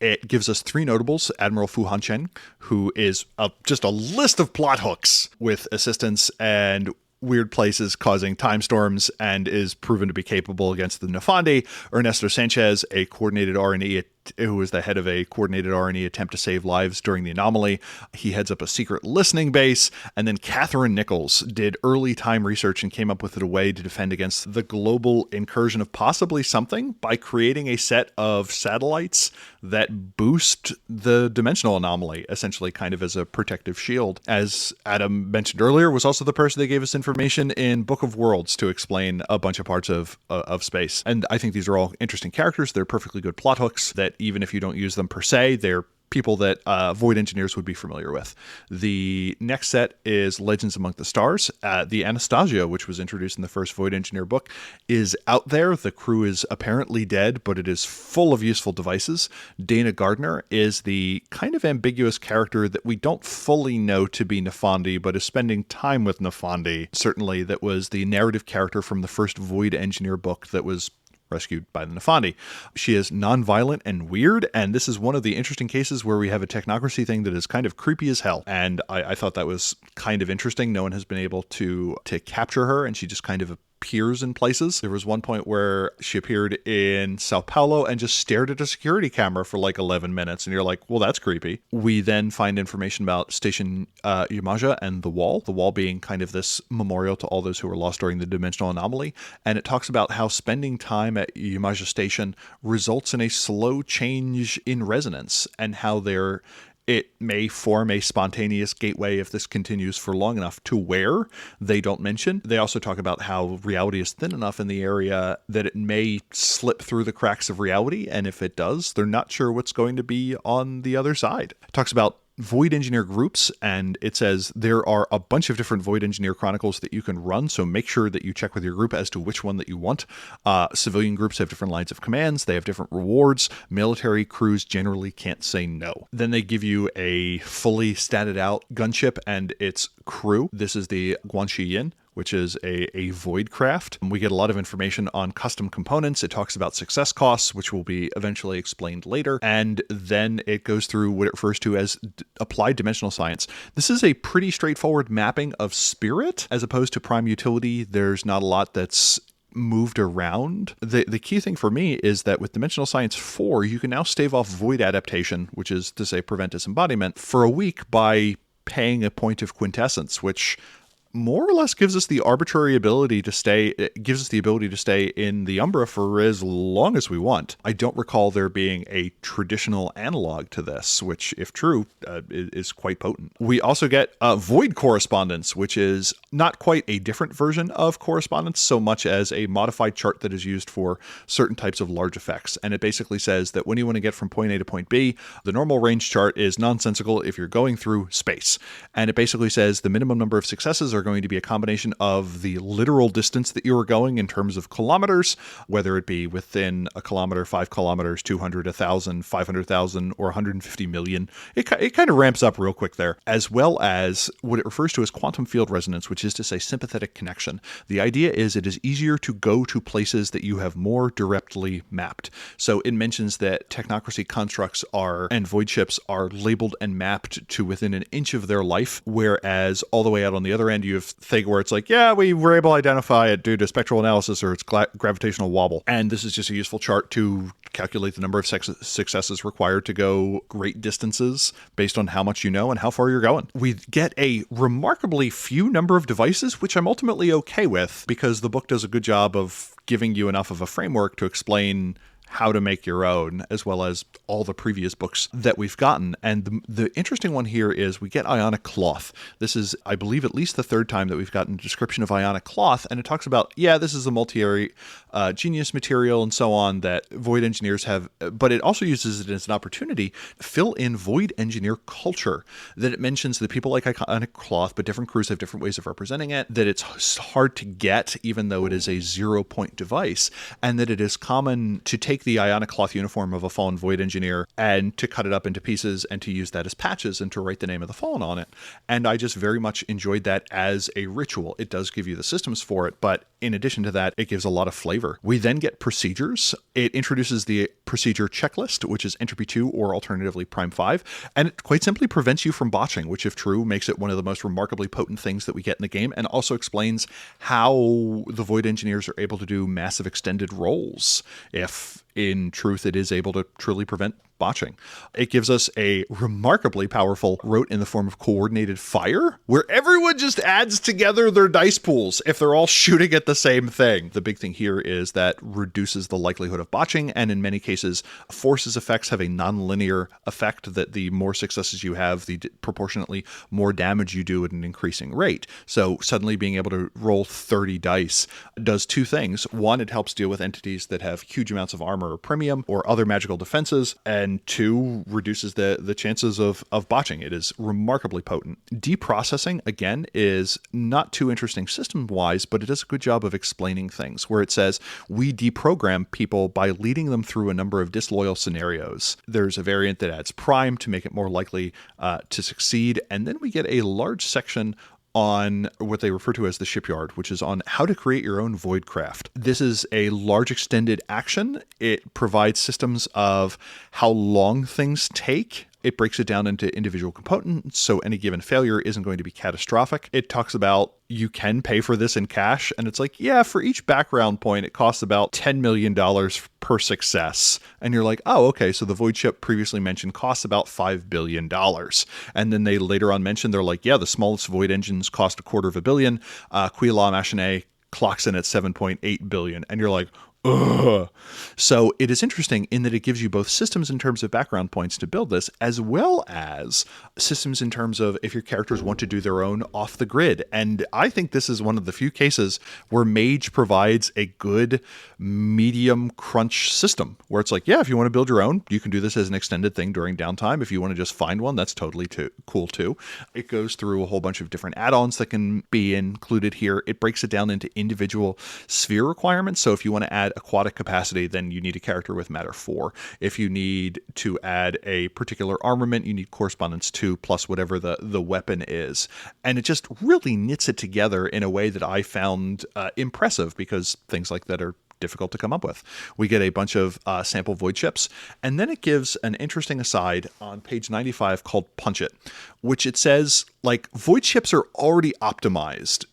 It gives us 3 notables: Admiral Fu Hanchen, who is just a list of plot hooks with assistance and weird places causing time storms, and is proven to be capable against the Nefandi. Ernesto Sanchez, a coordinated R&E who was the head of a coordinated R&E attempt to save lives during the anomaly. He heads up a secret listening base. And then Catherine Nichols did early time research and came up with a way to defend against the global incursion of possibly something by creating a set of satellites that boost the dimensional anomaly, essentially kind of as a protective shield. As Adam mentioned earlier, was also the person that gave us information in Book of Worlds to explain a bunch of parts of space. And I think these are all interesting characters. They're perfectly good plot hooks that even if you don't use them per se, they're people that Void Engineers would be familiar with. The next set is Legends Among the Stars. The Anastasia, which was introduced in the first Void Engineer book, is out there. The crew is apparently dead, but it is full of useful devices. Dana Gardner is the kind of ambiguous character that we don't fully know to be Nefandi, but is spending time with Nefandi. Certainly, that was the narrative character from the first Void Engineer book that was rescued by the Nefandi. She is non-violent and weird, and this is one of the interesting cases where we have a technocracy thing that is kind of creepy as hell. And I thought that was kind of interesting. No one has been able to capture her, and she just kind of appears in places. There was one point where she appeared in Sao Paulo and just stared at a security camera for like 11 minutes, and you're like, well, that's creepy. We then find information about Station Yamaja and the wall being kind of this memorial to all those who were lost during the dimensional anomaly. And it talks about how spending time at Yamaja Station results in a slow change in resonance, and how it may form a spontaneous gateway if this continues for long enough. To where, they don't mention. They also talk about how reality is thin enough in the area that it may slip through the cracks of reality, and if it does, they're not sure what's going to be on the other side. It talks about Void Engineer groups, and it says there are a bunch of different Void Engineer chronicles that you can run, so make sure that you check with your group as to which one that you want. Civilian groups have different lines of commands, they have different rewards. Military crews generally can't say no. Then they give you a fully statted out gunship and its crew. This is the Guanxi Yin, which is a void craft. We get a lot of information on custom components. It talks about success costs, which will be eventually explained later. And then it goes through what it refers to as applied dimensional science. This is a pretty straightforward mapping of spirit as opposed to prime utility. There's not a lot that's moved around. The key thing for me is that with Dimensional Science 4, you can now stave off void adaptation, which is to say prevent disembodiment, for a week by paying a point of quintessence, which more or less gives us the arbitrary ability to stay, it gives us the ability to stay in the Umbra for as long as we want. I don't recall there being a traditional analog to this, which, if true, is quite potent. We also get Void Correspondence, which is not quite a different version of Correspondence so much as a modified chart that is used for certain types of large effects. And it basically says that when you want to get from point A to point B, the normal range chart is nonsensical if you're going through space. And it basically says the minimum number of successes are going to be a combination of the literal distance that you are going in terms of kilometers, whether it be within a kilometer, 5 kilometers, 200, 1,000, 500,000, or 150 million. It kind of ramps up real quick there, as well as what it refers to as quantum field resonance, which is to say sympathetic connection. The idea is it is easier to go to places that you have more directly mapped. So it mentions that technocracy constructs and void ships are labeled and mapped to within an inch of their life, whereas all the way out on the other end, you have thing where it's like, yeah, we were able to identify it due to spectral analysis or its gravitational wobble. And this is just a useful chart to calculate the number of successes required to go great distances based on how much you know and how far you're going. We get a remarkably few number of devices, which I'm ultimately okay with because the book does a good job of giving you enough of a framework to explain how to make your own, as well as all the previous books that we've gotten. And the interesting one here is we get ionic cloth. This is, I believe, at least the third time that we've gotten a description of ionic cloth, and it talks about, yeah, this is a multi-area genius material and so on that void engineers have, but it also uses it as an opportunity to fill in void engineer culture, that it mentions that people like ionic cloth, but different crews have different ways of representing it, that it's hard to get even though it is a 0-point device, and that it is common to take the ionic cloth uniform of a fallen void engineer and to cut it up into pieces and to use that as patches and to write the name of the fallen on it. And I just very much enjoyed that as a ritual. It does give you the systems for it, but in addition to that, it gives a lot of flavor. We then get procedures. It introduces the procedure checklist, which is entropy 2 or alternatively prime 5, and it quite simply prevents you from botching, which if true makes it one of the most remarkably potent things that we get in the game, and also explains how the void engineers are able to do massive extended rolls if in truth it is able to truly prevent botching. It gives us a remarkably powerful rote in the form of coordinated fire, where everyone just adds together their dice pools if they're all shooting at the same thing. The big thing here is that reduces the likelihood of botching, and in many cases, forces effects have a non-linear effect that the more successes you have, the proportionately more damage you do at an increasing rate. So suddenly being able to roll 30 dice does two things. One, it helps deal with entities that have huge amounts of armor or premium or other magical defenses, and two, reduces the chances of botching. It is remarkably potent. Deprocessing, again, is not too interesting system-wise, but it does a good job of explaining things, where it says, we deprogram people by leading them through a number of disloyal scenarios. There's a variant that adds prime to make it more likely to succeed, and then we get a large section on what they refer to as the shipyard, which is on how to create your own voidcraft. This is a large extended action. It provides systems of how long things take. It breaks it down into individual components, so any given failure isn't going to be catastrophic. It talks about you can pay for this in cash, and it's like, yeah, for each background point, it costs about $10 million per success. And you're like, oh, okay, so the void ship previously mentioned costs about $5 billion. And then they later on mentioned, they're like, yeah, the smallest void engines cost $250 million. Quila Machine clocks in at $7.8 billion. And you're like, ugh. So it is interesting in that it gives you both systems in terms of background points to build this, as well as systems in terms of if your characters want to do their own off the grid. And I think this is one of the few cases where Mage provides a good medium crunch system, where it's like, yeah, if you want to build your own, you can do this as an extended thing during downtime. If you want to just find one, that's totally cool too. It goes through a whole bunch of different add-ons that can be included here. It breaks it down into individual sphere requirements. So if you want to add aquatic capacity, then you need a character with matter 4. If you need to add a particular armament, you need correspondence 2 plus whatever the weapon is. And it just really knits it together in a way that I found impressive, because things like that are difficult to come up with. We get a bunch of sample void ships, and then it gives an interesting aside on page 95 called Punch It, which it says, like, void ships are already optimized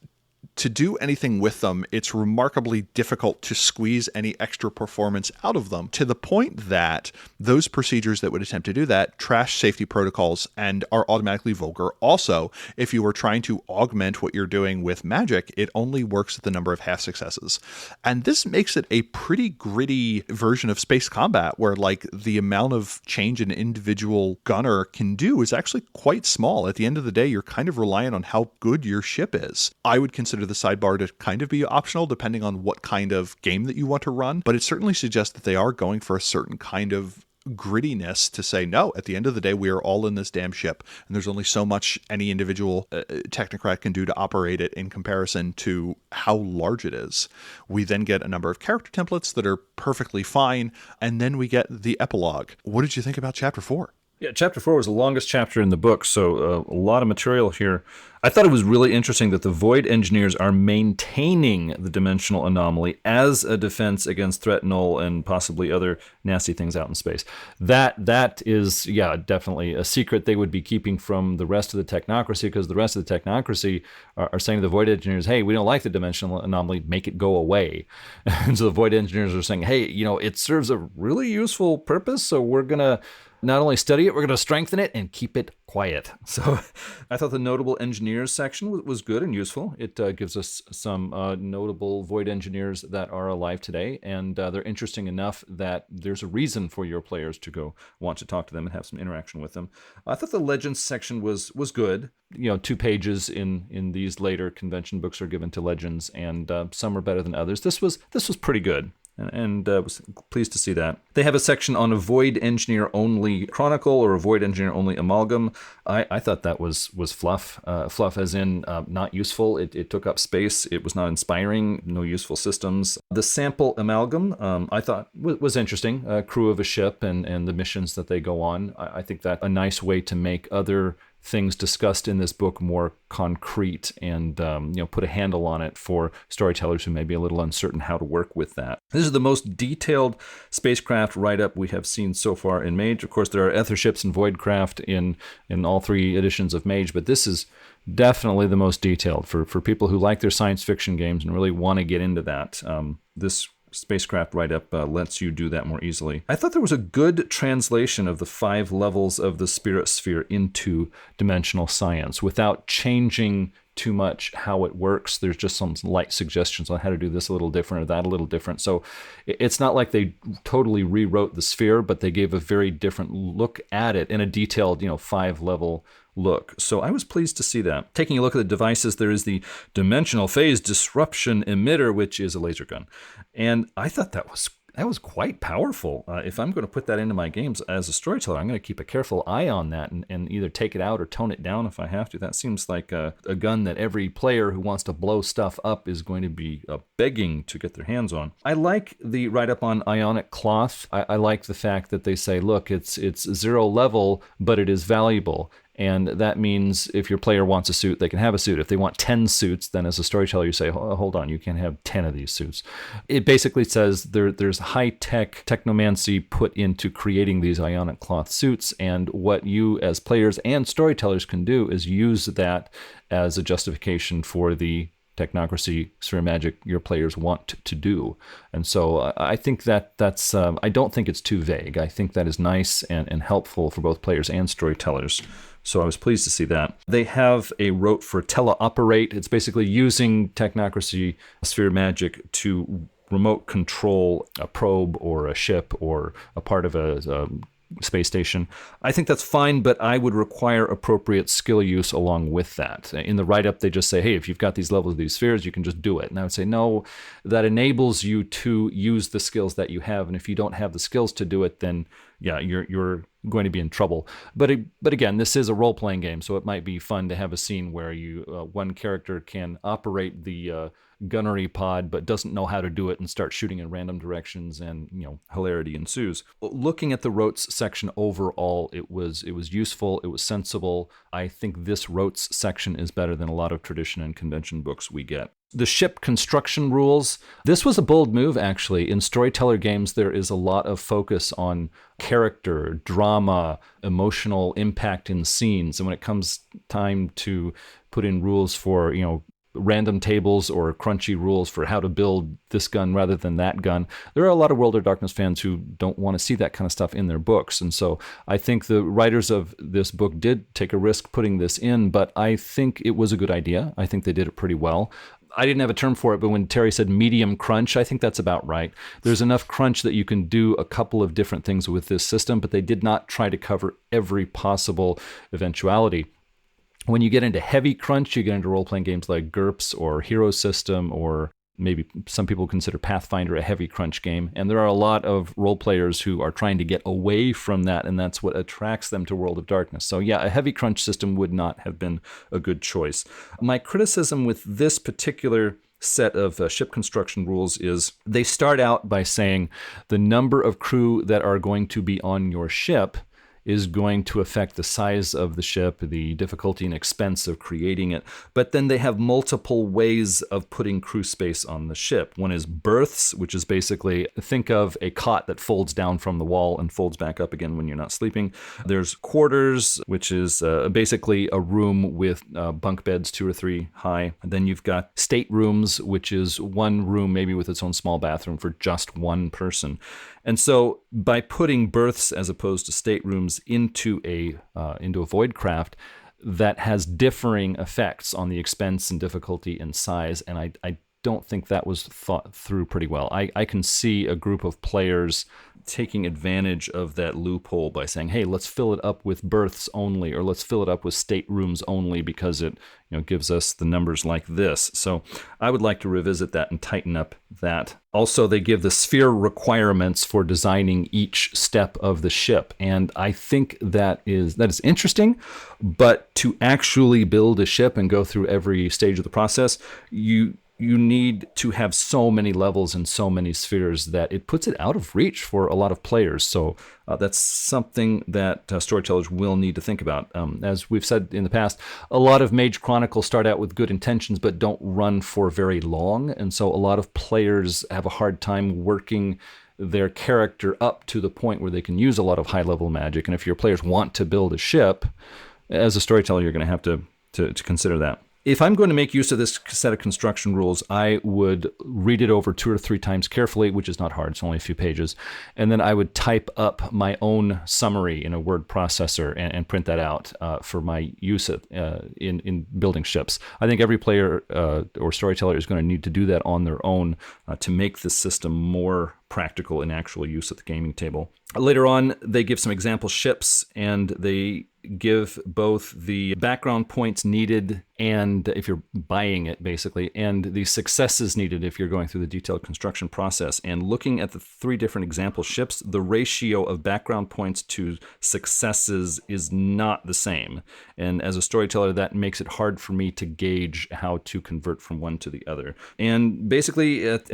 to do anything with them, it's remarkably difficult to squeeze any extra performance out of them, to the point that those procedures that would attempt to do that trash safety protocols and are automatically vulgar. Also, if you were trying to augment what you're doing with Magick, it only works at the number of half successes. And this makes it a pretty gritty version of space combat, where like the amount of change an individual gunner can do is actually quite small. At the end of the day, you're kind of reliant on how good your ship is. I would consider the sidebar to kind of be optional depending on what kind of game that you want to run, but it certainly suggests that they are going for a certain kind of grittiness to say, no, at the end of the day, we are all in this damn ship, and there's only so much any individual technocrat can do to operate it in comparison to how large it is. We then get a number of character templates that are perfectly fine, and then we get the epilogue. What did you think about Chapter 4? Yeah, Chapter 4 was the longest chapter in the book, so a lot of material here. I thought it was really interesting that the Void Engineers are maintaining the dimensional anomaly as a defense against threat null and possibly other nasty things out in space. That is, yeah, definitely a secret they would be keeping from the rest of the technocracy, because the rest of the technocracy are saying to the Void Engineers, hey, we don't like the dimensional anomaly, make it go away. And so the Void Engineers are saying, hey, it serves a really useful purpose, so we're going to not only study it, we're going to strengthen it and keep it quiet. So I thought the notable engineers section was good and useful. It gives us some notable Void Engineers that are alive today, and they're interesting enough that there's a reason for your players to go want to talk to them and have some interaction with them. I thought the Legends section was good. 2 pages in these later convention books are given to Legends, and some are better than others. This was pretty good. And was pleased to see that. They have a section on a Void Engineer only chronicle or a Void Engineer only amalgam. I thought that was fluff. Fluff as in not useful. It took up space. It was not inspiring. No useful systems. The sample amalgam I thought was interesting. Crew of a ship and the missions that they go on. I think that a nice way to make other things discussed in this book more concrete and put a handle on it for storytellers who may be a little uncertain how to work with that. This is the most detailed spacecraft write-up we have seen so far in Mage. Of course, there are Aetherships and Voidcraft in all 3 editions of Mage, but this is definitely the most detailed for people who like their science fiction games and really want to get into that. This spacecraft write-up lets you do that more easily. I thought there was a good translation of the 5 levels of the spirit sphere into dimensional science without changing too much how it works. There's just some light suggestions on how to do this a little different or that a little different. So it's not like they totally rewrote the sphere, but they gave a very different look at it in a detailed 5-level look. So I was pleased to see that. Taking a look at the devices, there is the Dimensional Phase Disruption Emitter, which is a laser gun. And I thought that was quite powerful. If I'm going to put that into my games as a storyteller, I'm going to keep a careful eye on that and either take it out or tone it down if I have to. That seems like a gun that every player who wants to blow stuff up is going to be begging to get their hands on. I like the write-up on ionic cloth. I like the fact that they say, look, it's 0 level, but it is valuable. And that means if your player wants a suit, they can have a suit. If they want 10 suits, then as a storyteller, you say, hold on, you can't have 10 of these suits. It basically says there's high-tech technomancy put into creating these ionic cloth suits, and what you as players and storytellers can do is use that as a justification for the technocracy sphere magic your players want to do. And so I think that's I don't think it's too vague. I think that is nice and helpful for both players and storytellers. So I was pleased to see that. They have a rote for teleoperate. It's basically using technocracy sphere magic to remote control a probe or a ship or a part of a space station. I think that's fine, but I would require appropriate skill use along with that. In the write-up, they just say, hey, if you've got these levels of these spheres, you can just do it. And I would say, no, that enables you to use the skills that you have. And if you don't have the skills to do it, then yeah, you're going to be in trouble. But again, this is a role-playing game, so it might be fun to have a scene where one character can operate the gunnery pod but doesn't know how to do it and start shooting in random directions, and hilarity ensues. Looking at the rotes section overall, it was useful, it was sensible. I think this rotes section is better than a lot of tradition and convention books we get. The ship construction rules. This was a bold move, actually. In storyteller games, there is a lot of focus on character, drama, emotional impact in scenes. And when it comes time to put in rules for, random tables or crunchy rules for how to build this gun rather than that gun. There are a lot of World of Darkness fans who don't want to see that kind of stuff in their books. And so I think the writers of this book did take a risk putting this in, but I think it was a good idea. I think they did it pretty well. I didn't have a term for it, but when Terry said medium crunch, I think that's about right. There's enough crunch that you can do a couple of different things with this system, but they did not try to cover every possible eventuality. When you get into heavy crunch, you get into role-playing games like GURPS or Hero System, or maybe some people consider Pathfinder a heavy crunch game. And there are a lot of role players who are trying to get away from that, and that's what attracts them to World of Darkness. So yeah, a heavy crunch system would not have been a good choice. My criticism with this particular set of ship construction rules is they start out by saying the number of crew that are going to be on your ship is going to affect the size of the ship, the difficulty and expense of creating it. But then they have multiple ways of putting crew space on the ship. One is berths, which is basically, think of a cot that folds down from the wall and folds back up again when you're not sleeping. There's quarters, which is basically a room with bunk beds 2 or 3 high. And then you've got staterooms, which is one room maybe with its own small bathroom for just one person. And so by putting berths as opposed to staterooms into a void craft, that has differing effects on the expense and difficulty and size. And I don't think that was thought through pretty well. I can see a group of players taking advantage of that loophole by saying, hey, let's fill it up with berths only, or let's fill it up with staterooms only because it gives us the numbers like this. So I would like to revisit that and tighten up that. Also, they give the sphere requirements for designing each step of the ship. And I think that is interesting, but to actually build a ship and go through every stage of the process, you need to have so many levels and so many spheres that it puts it out of reach for a lot of players. So that's something that storytellers will need to think about. As we've said in the past, a lot of Mage Chronicles start out with good intentions but don't run for very long. And so a lot of players have a hard time working their character up to the point where they can use a lot of high-level magic. And if your players want to build a ship, as a storyteller, you're going to have to consider that. If I'm going to make use of this set of construction rules, I would read it over 2 or 3 times carefully, which is not hard. It's only a few pages. And then I would type up my own summary in a word processor and print that out for my use in building ships. I think every player or storyteller is going to need to do that on their own to make the system more practical in actual use at the gaming table. Later on, they give some example ships, and they give both the background points needed, and if you're buying it basically, and the successes needed if you're going through the detailed construction process. And looking at the 3 different example ships, the ratio of background points to successes is not the same. And as a storyteller, that makes it hard for me to gauge how to convert from one to the other. And basically, at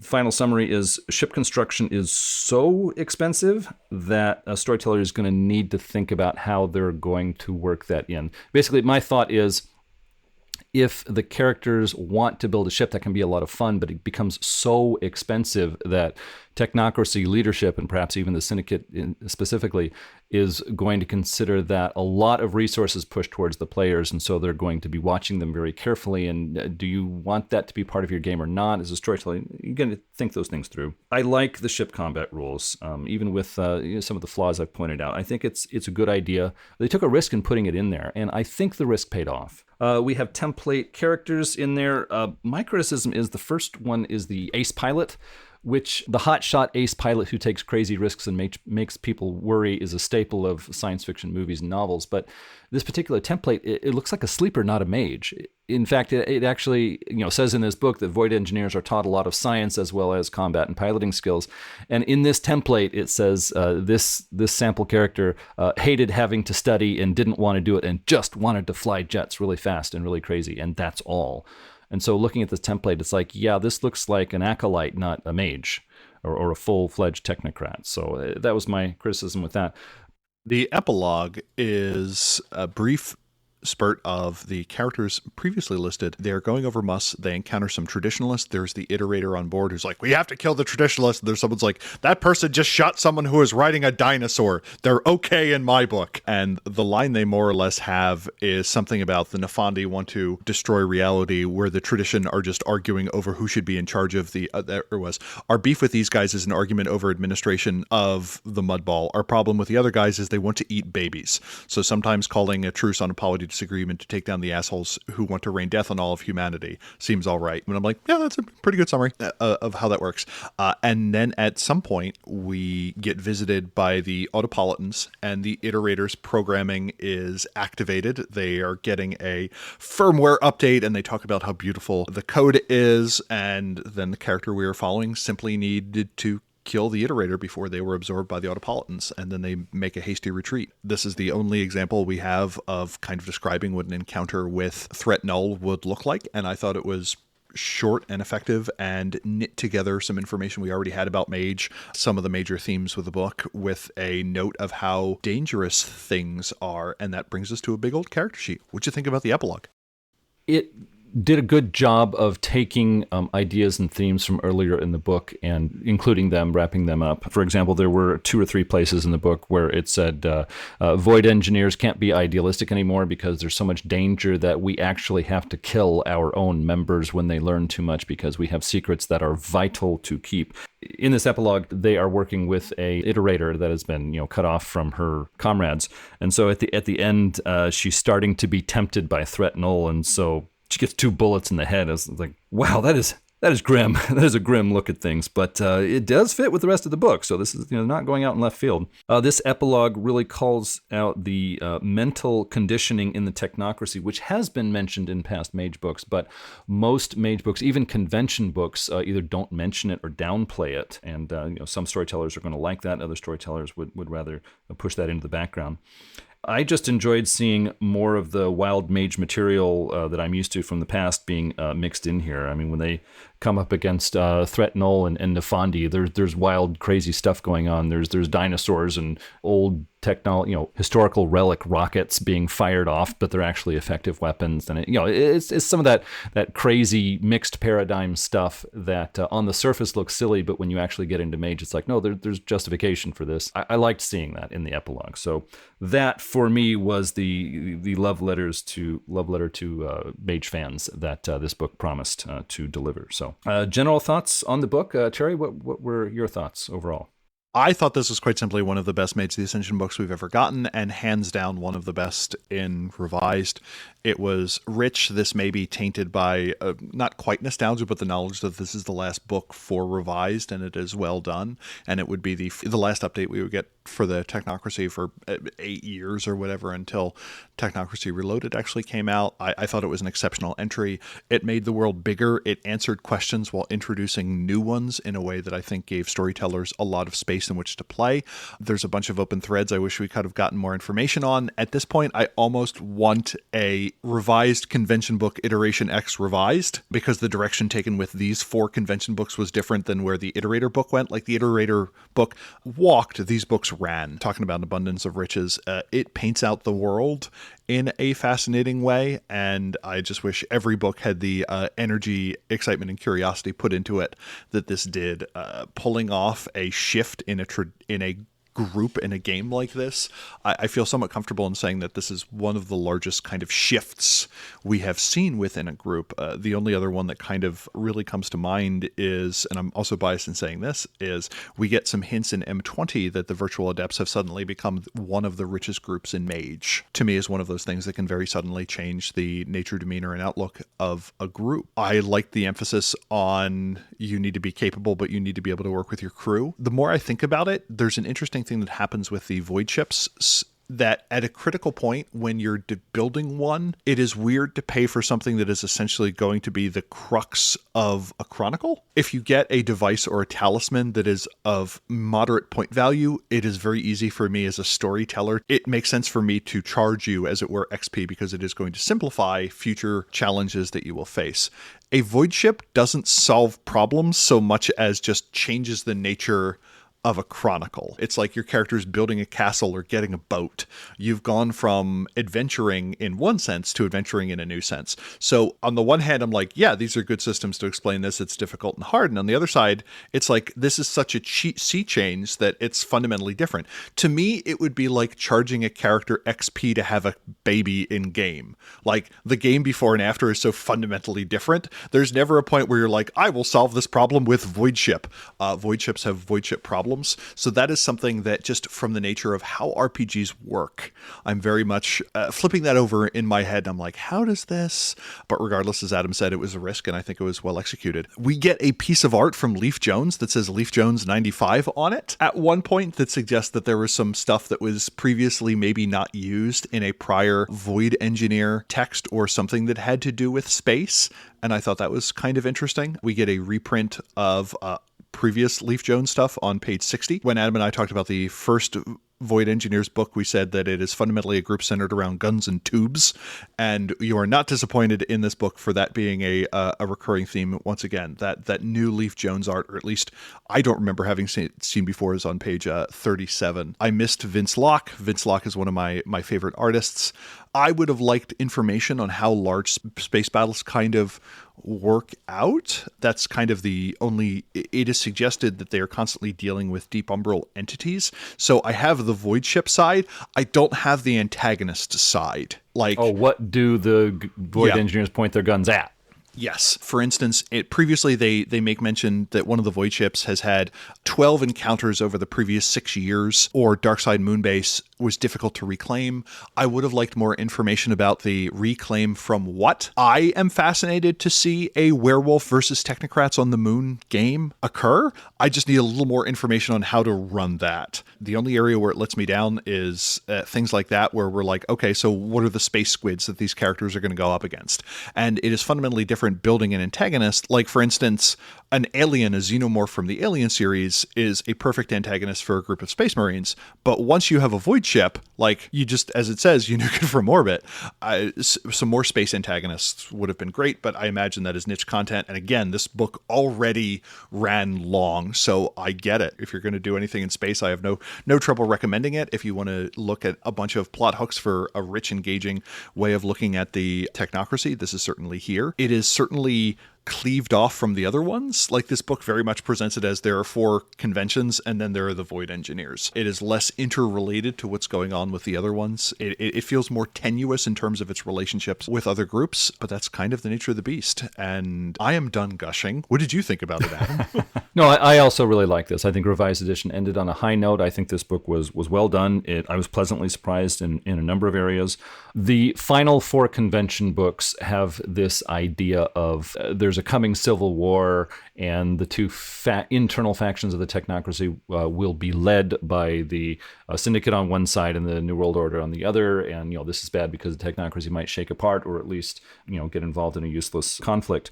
final summary is ship construction is so expensive that a storyteller is going to need to think about how they're going to work that in. Basically, my thought is, if the characters want to build a ship, that can be a lot of fun, but it becomes so expensive that technocracy leadership, and perhaps even the syndicate specifically, is going to consider that a lot of resources pushed towards the players, and so they're going to be watching them very carefully. And do you want that to be part of your game or not? As a storyteller, you're going to think those things through. I like the ship combat rules, even with some of the flaws I've pointed out. I think it's a good idea. They took a risk in putting it in there, and I think the risk paid off. We have template characters in there. My criticism is the first one is the ace pilot, which the hotshot ace pilot who takes crazy risks and makes people worry is a staple of science fiction movies and novels. But this particular template, it looks like a sleeper, not a mage. In fact, it actually says in this book that void engineers are taught a lot of science as well as combat and piloting skills. And in this template, it says this sample character hated having to study and didn't want to do it and just wanted to fly jets really fast and really crazy. And that's all. And so looking at this template, it's like, yeah, this looks like an acolyte, not a mage or a full-fledged technocrat. So that was my criticism with that. The epilogue is a brief spurt of the characters previously listed, they're going over Muss. They encounter some traditionalists. There's the iterator on board who's like, we have to kill the traditionalists. There's someone's like, that person just shot someone who was riding a dinosaur. They're okay in my book. And the line they more or less have is something about the Nefandi want to destroy reality, where the tradition are just arguing over who should be in charge of the, our beef with these guys is an argument over administration of the Mudball. Our problem with the other guys is they want to eat babies. So sometimes calling a truce on a polity disagreement to take down the assholes who want to rain death on all of humanity seems all right. And I'm like, yeah, that's a pretty good summary of how that works. And then at some point, we get visited by the Autopolitans, and the iterators programming is activated. They are getting a firmware update, and they talk about how beautiful the code is. And then the character we are following simply needed to kill the iterator before they were absorbed by the Autopolitans, and then they make a hasty retreat. This is the only example we have of kind of describing what an encounter with Threat Null would look like, and I thought it was short and effective and knit together some information we already had about Mage, some of the major themes with the book, with a note of how dangerous things are, and that brings us to a big old character sheet. What'd you think about the epilogue? It did a good job of taking ideas and themes from earlier in the book and including them, wrapping them up. For example, there were 2 or 3 places in the book where it said void engineers can't be idealistic anymore because there's so much danger that we actually have to kill our own members when they learn too much because we have secrets that are vital to keep. In this epilogue, they are working with a iterator that has been, cut off from her comrades. And so at the end, she's starting to be tempted by Threat Null, and so she gets 2 bullets in the head. It's like, wow, that is grim. That is a grim look at things, but it does fit with the rest of the book. So this is not going out in left field. This epilogue really calls out the mental conditioning in the technocracy, which has been mentioned in past Mage books, but most Mage books, even convention books, either don't mention it or downplay it. And some storytellers are going to like that. Other storytellers would rather push that into the background. I just enjoyed seeing more of the wild Mage material that I'm used to from the past being mixed in here. I mean, when they come up against Threat Null and Nefandi, there's wild, crazy stuff going on. There's dinosaurs and old technology, historical relic rockets being fired off, but they're actually effective weapons. And it's some of that crazy mixed paradigm stuff that on the surface looks silly, but when you actually get into Mage, it's like, no, there's justification for this. I liked seeing that in the epilogue. So that for me was the love letter to Mage fans that this book promised to deliver. So general thoughts on the book, Terry. What were your thoughts overall? I thought this was quite simply one of the best Mage the Ascension books we've ever gotten, and hands down one of the best in Revised. It was rich. This may be tainted by not quite nostalgia, but the knowledge that this is the last book for Revised, and it is well done. And it would be the last update we would get for the Technocracy for 8 years or whatever until Technocracy Reloaded actually came out. I thought it was an exceptional entry. It made the world bigger. It answered questions while introducing new ones in a way that I think gave storytellers a lot of space in which to play. There's a bunch of open threads I wish we could have gotten more information on. At this point, I almost want a revised convention book Iteration X revised, because the direction taken with these 4 convention books was different than where the Iterator book went. Like the Iterator book walked, these books ran. Talking about abundance of riches, it paints out the world in a fascinating way, and I just wish every book had the energy, excitement, and curiosity put into it that this did. Pulling off a shift in a group in a game like this, I feel somewhat comfortable in saying that this is one of the largest kind of shifts we have seen within a group. The only other one that kind of really comes to mind is, and I'm also biased in saying this, is we get some hints in M20 that the Virtual Adepts have suddenly become one of the richest groups in Mage. To me, is one of those things that can very suddenly change the nature, demeanor, and outlook of a group. I like the emphasis on you need to be capable, but you need to be able to work with your crew. The more I think about it, there's an interesting thing that happens with the void ships, that at a critical point when you're building one, it is weird to pay for something that is essentially going to be the crux of a chronicle. If you get a device or a talisman that is of moderate point value, it is very easy for me as a storyteller. It makes sense for me to charge you, as it were, XP, because it is going to simplify future challenges that you will face. A void ship doesn't solve problems so much as just changes the nature of a chronicle. It's like your character's building a castle or getting a boat. You've gone from adventuring in one sense to adventuring in a new sense. So on the one hand, I'm like, yeah, these are good systems to explain this. It's difficult and hard. And on the other side, it's like, this is such a sea change that it's fundamentally different. To me, it would be like charging a character XP to have a baby in game. Like, the game before and after is so fundamentally different. There's never a point where you're like, I will solve this problem with void ship. Void ships have void ship problems. So that is something that, just from the nature of how RPGs work, I'm very much flipping that over in my head. And I'm like, how does this? But regardless, as Adam said, it was a risk, and I think it was well executed. We get a piece of art from Leaf Jones that says Leaf Jones 95 on it at one point, that suggests that there was some stuff that was previously maybe not used in a prior Void Engineer text or something that had to do with space. And I thought that was kind of interesting. We get a reprint of previous Leaf Jones stuff on page 60. When Adam and I talked about the first Void Engineers book, we said that it is fundamentally a group centered around guns and tubes, and you are not disappointed in this book for that being a recurring theme. Once again, that new Leaf Jones art, or at least I don't remember having seen before, is on page 37. I missed Vince Locke. Vince Locke is one of my favorite artists. I would have liked information on how large space battles kind of work out. That's kind of the only... It is suggested that they are constantly dealing with deep umbral entities. So I have the void ship side. I don't have the antagonist side. Like, what do the void engineers point their guns at? Yes. For instance, previously they make mention that one of the void ships has had 12 encounters over the previous 6 years, or Darkside Moonbase was difficult to reclaim. I would have liked more information about the reclaim from what. I am fascinated to see a werewolf versus technocrats on the moon game occur. I just need a little more information on how to run that. The only area where it lets me down is things like that, where we're like, okay, so what are the space squids that these characters are going to go up against? And it is fundamentally different building an antagonist. Like, for instance, an alien, a xenomorph from the Alien series, is a perfect antagonist for a group of space marines. But once you have a void ship, like, you just, as it says, you nuke it from orbit. Some more space antagonists would have been great, but I imagine that is niche content. And again, this book already ran long, so I get it. If you're going to do anything in space, I have no trouble recommending it. If you want to look at a bunch of plot hooks for a rich, engaging way of looking at the technocracy, this is certainly here. It is certainly cleaved off from the other ones. Like, this book very much presents it as there are 4 conventions and then there are the Void Engineers. It is less interrelated to what's going on with the other ones. It feels more tenuous in terms of its relationships with other groups, but that's kind of the nature of the beast. And I am done gushing. What did you think about it, Adam? No, I also really like this. I think Revised Edition ended on a high note. I think this book was well done. I was pleasantly surprised in a number of areas. The final 4 convention books have this idea of there's a coming civil war, and the 2 internal factions of the technocracy will be led by the Syndicate on one side and the New World Order on the other. And, this is bad because the technocracy might shake apart, or at least, get involved in a useless conflict.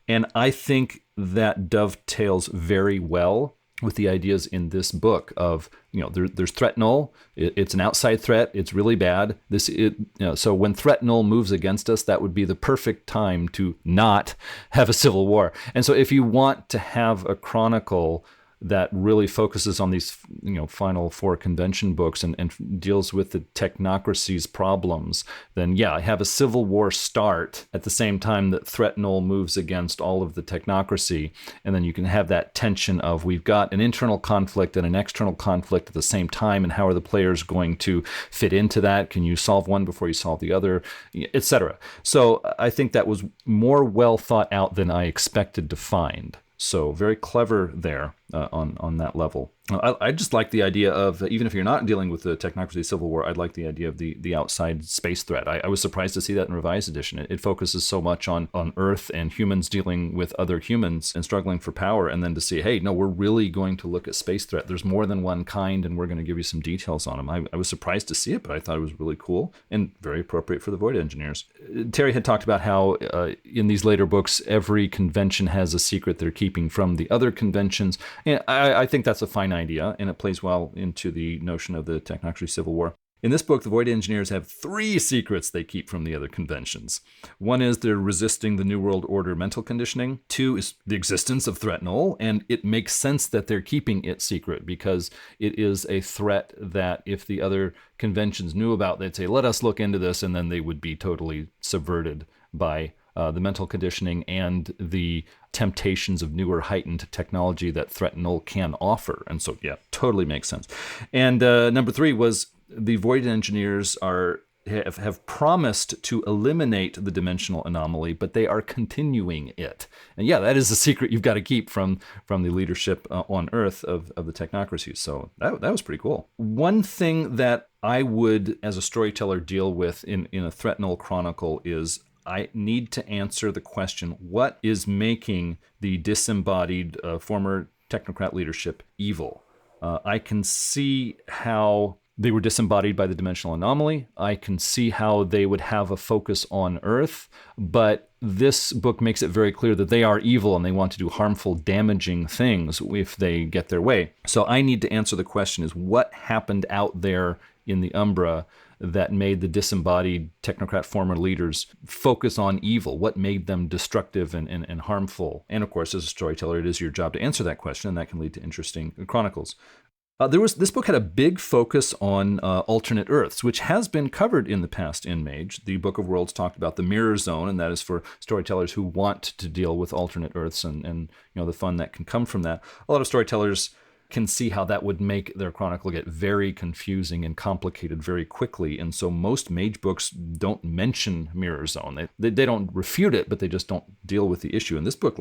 And I think that dovetails very well with the ideas in this book of, there's threat null. It's an outside threat. It's really bad. So when threat null moves against us, that would be the perfect time to not have a civil war. And so if you want to have a chronicle that really focuses on these, final 4 convention books and deals with the technocracy's problems, then have a civil war start at the same time that threat null moves against all of the technocracy. And then you can have that tension of, we've got an internal conflict and an external conflict at the same time, and how are the players going to fit into that? Can you solve one before you solve the other, etc. So I think that was more well thought out than I expected to find. So very clever there on that level. I just like the idea of, even if you're not dealing with the technocracy civil war, I'd like the idea of the outside space threat. I was surprised to see that in Revised Edition. It focuses so much on Earth and humans dealing with other humans and struggling for power, and then to see, hey, no, we're really going to look at space threat. There's more than one kind, and we're going to give you some details on them. I was surprised to see it, but I thought it was really cool and very appropriate for the Void Engineers. Terry had talked about how in these later books, every convention has a secret they're keeping from the other conventions. And I think that's a fine idea, and it plays well into the notion of the technocracy civil war. In this book, the Void Engineers have 3 secrets they keep from the other conventions. 1 is they're resisting the New World Order mental conditioning. 2 is the existence of threat Null, and it makes sense that they're keeping it secret because it is a threat that if the other conventions knew about, they'd say, let us look into this, and then they would be totally subverted by the mental conditioning and the temptations of newer heightened technology that threat Null can offer. And so, yeah, totally makes sense. And number 3 was the Void Engineers have promised to eliminate the dimensional anomaly, but they are continuing it. And yeah, that is a secret you've got to keep from the leadership on Earth of the technocracy. So that was pretty cool. One thing that I would, as a storyteller, deal with in a Threat Null chronicle is I need to answer the question, what is making the disembodied former technocrat leadership evil? I can see how they were disembodied by the dimensional anomaly. I can see how they would have a focus on Earth, but this book makes it very clear that they are evil and they want to do harmful, damaging things if they get their way. So I need to answer the question is what happened out there in the Umbra that made the disembodied technocrat former leaders focus on evil? What made them destructive and harmful? And of course, as a storyteller, it is your job to answer that question, and that can lead to interesting chronicles. This book had a big focus on alternate Earths, which has been covered in the past in Mage. The Book of Worlds talked about the Mirror Zone, and that is for storytellers who want to deal with alternate Earths and the fun that can come from that. A lot of storytellers can see how that would make their chronicle get very confusing and complicated very quickly. And so most Mage books don't mention Mirror Zone. They don't refute it, but they just don't deal with the issue. And this book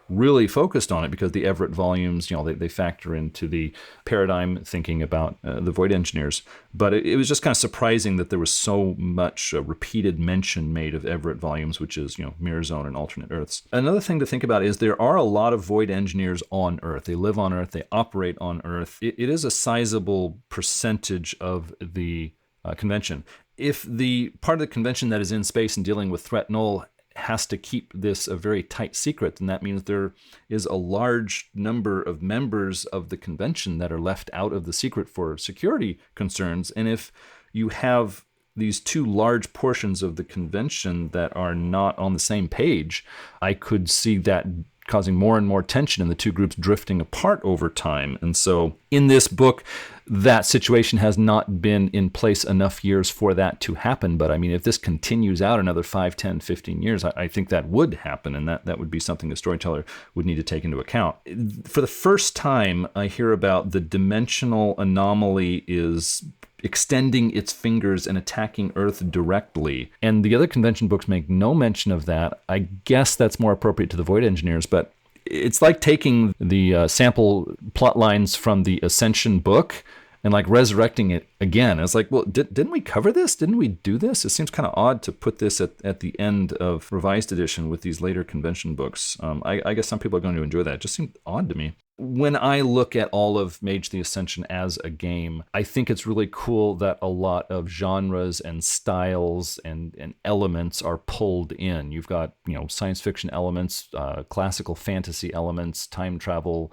really focused on it because the Everett volumes, they factor into the paradigm thinking about the Void Engineers. But it was just kind of surprising that there was so much repeated mention made of Everett volumes, which is, Mirror Zone and alternate Earths. Another thing to think about is there are a lot of Void Engineers on Earth. They live on Earth. They operate on Earth. It is a sizable percentage of the convention. If the part of the convention that is in space and dealing with threat Null has to keep this a very tight secret, then that means there is a large number of members of the convention that are left out of the secret for security concerns. And if you have these 2 large portions of the convention that are not on the same page, I could see that causing more and more tension and the 2 groups drifting apart over time. And so in this book, that situation has not been in place enough years for that to happen. But I mean, if this continues out another 5, 10, 15 years, I think that would happen. And that would be something a storyteller would need to take into account. For the first time, I hear about the dimensional anomaly is extending its fingers and attacking Earth directly. And the other convention books make no mention of that. I guess that's more appropriate to the Void Engineers, but it's like taking the sample plot lines from the Ascension book and resurrecting it again. It's like, well, didn't we cover this? Didn't we do this? It seems kind of odd to put this at the end of revised edition with these later convention books. I guess some people are going to enjoy that. It just seemed odd to me. When I look at all of Mage the Ascension as a game, I think it's really cool that a lot of genres and styles and elements are pulled in. You've got, science fiction elements, classical fantasy elements, time travel,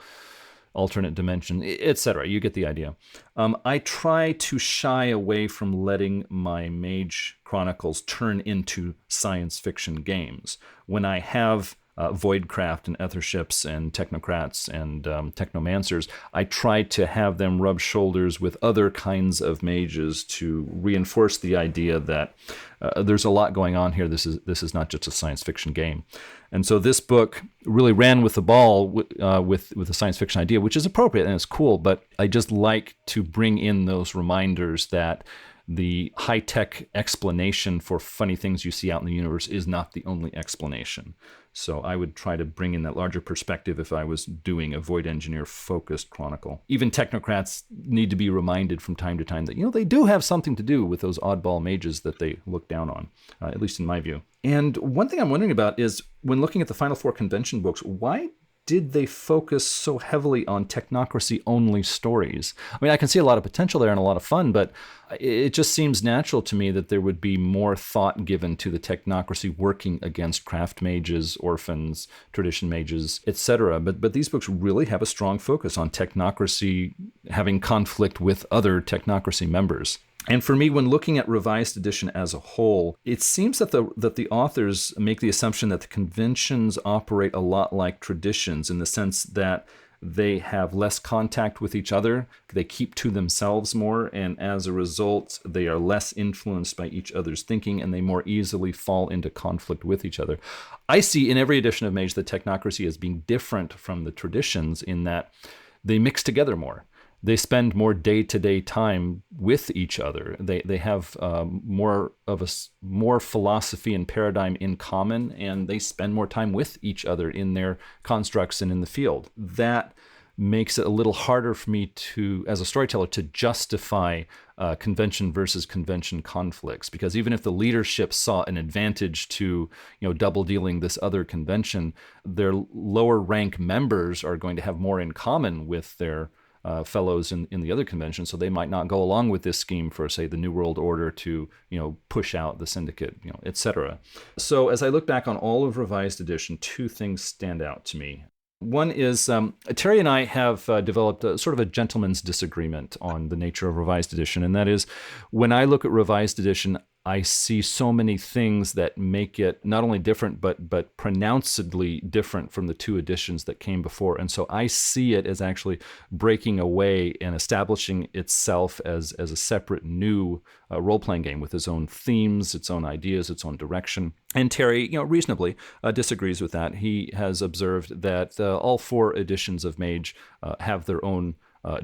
alternate dimension, etc. You get the idea. I try to shy away from letting my Mage chronicles turn into science fiction games. When I have voidcraft and etherships and technocrats and technomancers, I try to have them rub shoulders with other kinds of mages to reinforce the idea that there's a lot going on here. This is not just a science fiction game. And so this book really ran with the ball with the science fiction idea, which is appropriate and it's cool, but I just like to bring in those reminders that the high-tech explanation for funny things you see out in the universe is not the only explanation. So I would try to bring in that larger perspective if I was doing a Void Engineer-focused chronicle. Even technocrats need to be reminded from time to time that, they do have something to do with those oddball mages that they look down on, at least in my view. And one thing I'm wondering about is, when looking at the Final Four convention books, why did they focus so heavily on technocracy-only stories? I mean, I can see a lot of potential there and a lot of fun, but it just seems natural to me that there would be more thought given to the technocracy working against craft mages, orphans, tradition mages, etc. But these books really have a strong focus on technocracy having conflict with other technocracy members. And for me, when looking at Revised Edition as a whole, it seems that the authors make the assumption that the conventions operate a lot like traditions, in the sense that they have less contact with each other, they keep to themselves more, and as a result, they are less influenced by each other's thinking, and they more easily fall into conflict with each other. I see in every edition of Mage the technocracy as being different from the traditions in that they mix together more. They spend more day-to-day time with each other. They have more philosophy and paradigm in common, and they spend more time with each other in their constructs and in the field. That makes it a little harder for me to, as a storyteller, to justify convention versus convention conflicts, because even if the leadership saw an advantage to, double dealing this other convention, their lower rank members are going to have more in common with their fellows in the other convention, so they might not go along with this scheme for, say, the New World Order to, push out the Syndicate, etc. So as I look back on all of Revised Edition, two things stand out to me. One is Terry and I have developed sort of a gentleman's disagreement on the nature of Revised Edition, and that is, when I look at Revised Edition, I see so many things that make it not only different, but pronouncedly different from the two editions that came before. And so I see it as actually breaking away and establishing itself as a separate new role-playing game with its own themes, its own ideas, its own direction. And Terry, reasonably disagrees with that. He has observed that all four editions of Mage have their own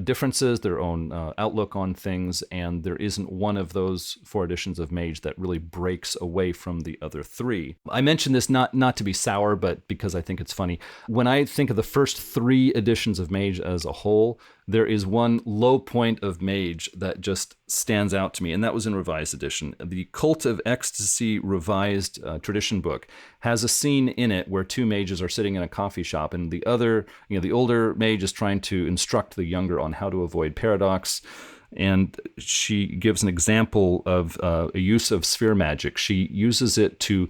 differences, their own outlook on things, and there isn't one of those four editions of Mage that really breaks away from the other three. I mention this not to be sour, but because I think it's funny. When I think of the first three editions of Mage as a whole, there is one low point of Mage that just stands out to me, and that was in Revised Edition. The Cult of Ecstasy Revised Tradition book has a scene in it where two mages are sitting in a coffee shop, and the other, the older mage is trying to instruct the younger on how to avoid paradox. And she gives an example of a use of sphere magic. She uses it to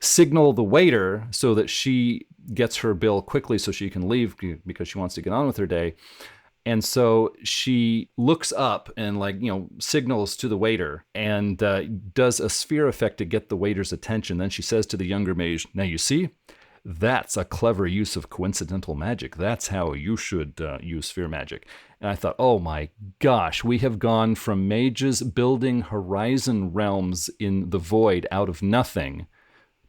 signal the waiter so that she gets her bill quickly so she can leave because she wants to get on with her day. And so she looks up and signals to the waiter and does a sphere effect to get the waiter's attention. Then she says to the younger mage, "Now you see, that's a clever use of coincidental magic. That's how you should use sphere magic." And I thought, oh my gosh, we have gone from mages building horizon realms in the void out of nothing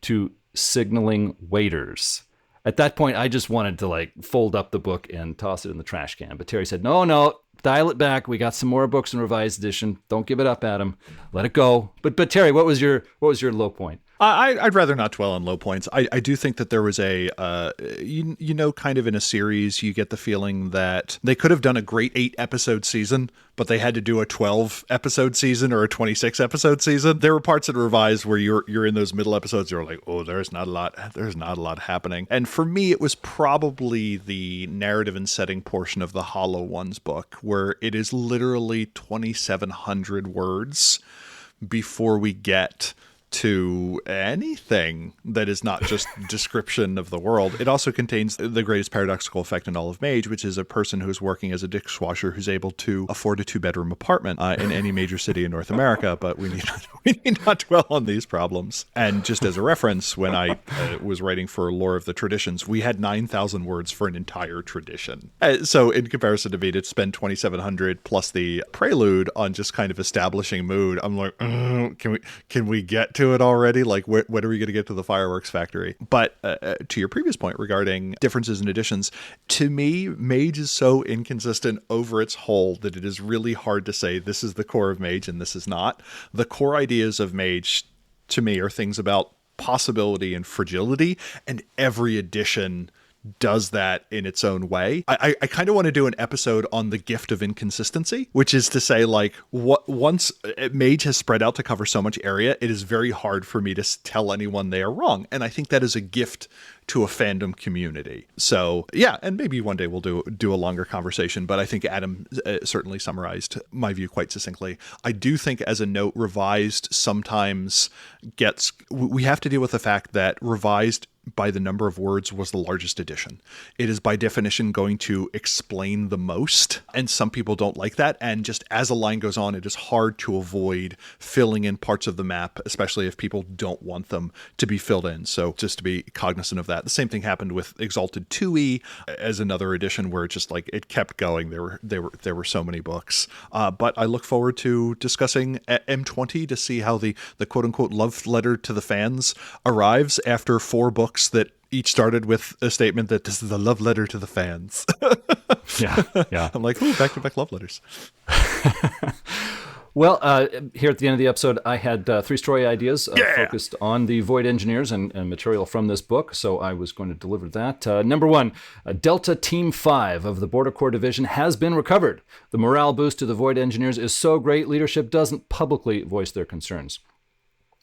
to signaling waiters. At that point, I just wanted to fold up the book and toss it in the trash can. But Terry said, no, dial it back. We got some more books in Revised Edition. Don't give it up, Adam. Let it go. But Terry, what was your low point? I'd rather not dwell on low points. I do think that there was a, kind of in a series, you get the feeling that they could have done a great 8-episode season, but they had to do a 12-episode season or a 26-episode season. There were parts of Revised where you're in those middle episodes, you're like, oh, there's not a lot happening. And for me, it was probably the narrative and setting portion of the Hollow Ones book, where it is literally 2,700 words before we get to anything that is not just description of the world. It also contains the greatest paradoxical effect in all of Mage, which is a person who's working as a dishwasher who's able to afford a 2-bedroom apartment in any major city in North America, but we need not dwell on these problems. And just as a reference, when I was writing for Lore of the Traditions, we had 9,000 words for an entire tradition. So in comparison to me, to spend 2,700 plus the prelude on just kind of establishing mood, I'm like, can we get to it already? When are we going to get to the fireworks factory? But to your previous point regarding differences in editions, to me, Mage is so inconsistent over its whole that it is really hard to say this is the core of Mage and this is not. The core ideas of Mage, to me, are things about possibility and fragility, and every edition does that in its own way. I kind of want to do an episode on the gift of inconsistency, which is to say, once Mage has spread out to cover so much area, it is very hard for me to tell anyone they are wrong. And I think that is a gift to a fandom community. So yeah, and maybe one day we'll do a longer conversation, but I think Adam certainly summarized my view quite succinctly. I do think, as a note, revised sometimes we have to deal with the fact that revised by the number of words was the largest edition. It is by definition going to explain the most, and some people don't like that. And just as a line goes on, it is hard to avoid filling in parts of the map, especially if people don't want them to be filled in. So just to be cognizant of that. The same thing happened with Exalted 2E as another edition where it just like it kept going. There were so many books. But I look forward to discussing M20 to see how the quote unquote love letter to the fans arrives after 4 books that each started with a statement that this is a love letter to the fans. Yeah. I'm like, ooh, back-to-back love letters. Well, here at the end of the episode, I had 3 story ideas focused on the Void Engineers and material from this book, so I was going to deliver that. Number 1, Delta Team 5 of the Border Corps Division has been recovered. The morale boost to the Void Engineers is so great, leadership doesn't publicly voice their concerns.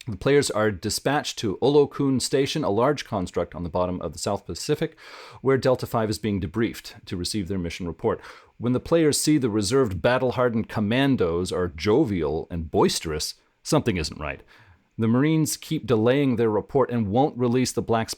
The players are dispatched to Olokun Station, a large construct on the bottom of the South Pacific, where Delta 5 is being debriefed to receive their mission report. When the players see the reserved battle-hardened commandos are jovial and boisterous, something isn't right. The Marines keep delaying their report and won't release the black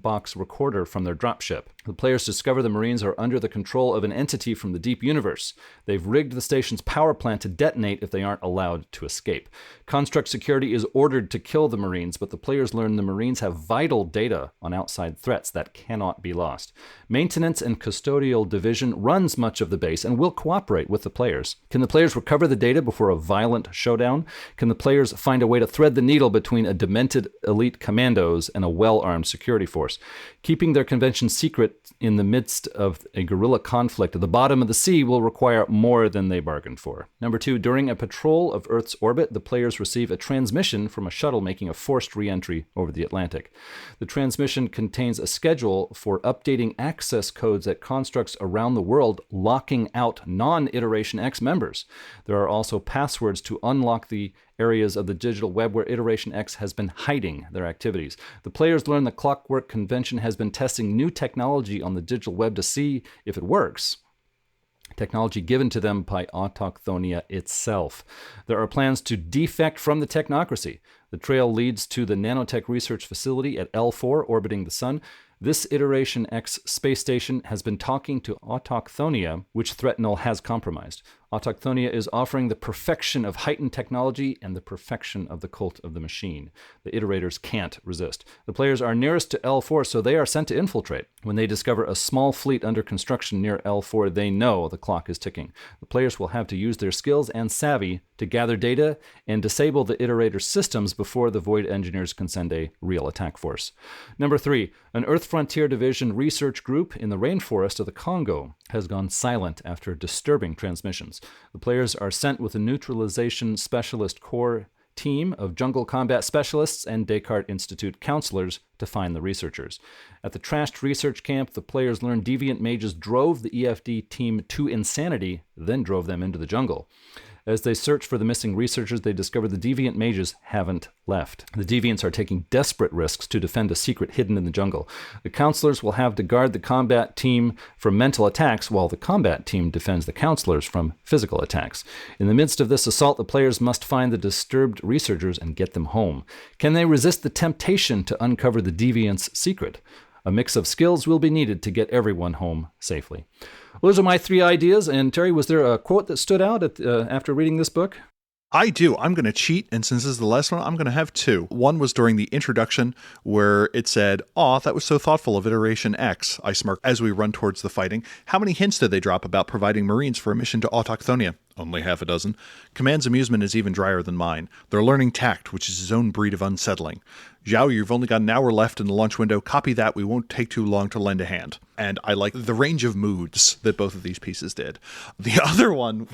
box recorder from their dropship. The players discover the Marines are under the control of an entity from the deep universe. They've rigged the station's power plant to detonate if they aren't allowed to escape. Construct Security is ordered to kill the Marines, but the players learn the Marines have vital data on outside threats that cannot be lost. Maintenance and Custodial Division runs much of the base and will cooperate with the players. Can the players recover the data before a violent showdown? Can the players find a way to thread the needle between a demented elite commandos and a well-armed security force? Keeping their convention secret in the midst of a guerrilla conflict at the bottom of the sea will require more than they bargained for. Number 2, during a patrol of Earth's orbit, the players receive a transmission from a shuttle making a forced re-entry over the Atlantic. The transmission contains a schedule for updating access codes at constructs around the world, locking out non-Iteration X members. There are also passwords to unlock the areas of the digital web where Iteration X has been hiding their activities. The players learn the Clockwork Convention has been testing new technology on the digital web to see if it works. Technology given to them by Autochthonia itself. There are plans to defect from the technocracy. The trail leads to the Nanotech Research Facility at L4 orbiting the Sun. This Iteration X space station has been talking to Autochthonia, which threat Null has compromised. Autochthonia is offering the perfection of heightened technology and the perfection of the cult of the machine. The iterators can't resist. The players are nearest to L4, so they are sent to infiltrate. When they discover a small fleet under construction near L4, they know the clock is ticking. The players will have to use their skills and savvy to gather data and disable the iterator systems before the Void Engineers can send a real attack force. Number 3, an Earth Frontier Division research group in the rainforest of the Congo has gone silent after disturbing transmissions. The players are sent with a neutralization specialist core team of jungle combat specialists and Descartes Institute counselors to find the researchers. At the trashed research camp, the players learn deviant mages drove the EFD team to insanity, then drove them into the jungle. As they search for the missing researchers, they discover the deviant mages haven't left. The deviants are taking desperate risks to defend a secret hidden in the jungle. The counselors will have to guard the combat team from mental attacks, while the combat team defends the counselors from physical attacks. In the midst of this assault, the players must find the disturbed researchers and get them home. Can they resist the temptation to uncover the deviants' secret? A mix of skills will be needed to get everyone home safely. Well, those are my 3 ideas. And Terry, was there a quote that stood out after reading this book? I do. I'm going to cheat, and since this is the last one, I'm going to have 2. One was during the introduction where it said, "Aw, that was so thoughtful of Iteration X." I smirk as we run towards the fighting. How many hints did they drop about providing Marines for a mission to Autochthonia? Only half a dozen. Command's amusement is even drier than mine. They're learning tact, which is his own breed of unsettling. Zhao, you've only got an hour left in the launch window. Copy that. We won't take too long to lend a hand. And I like the range of moods that both of these pieces did. The other one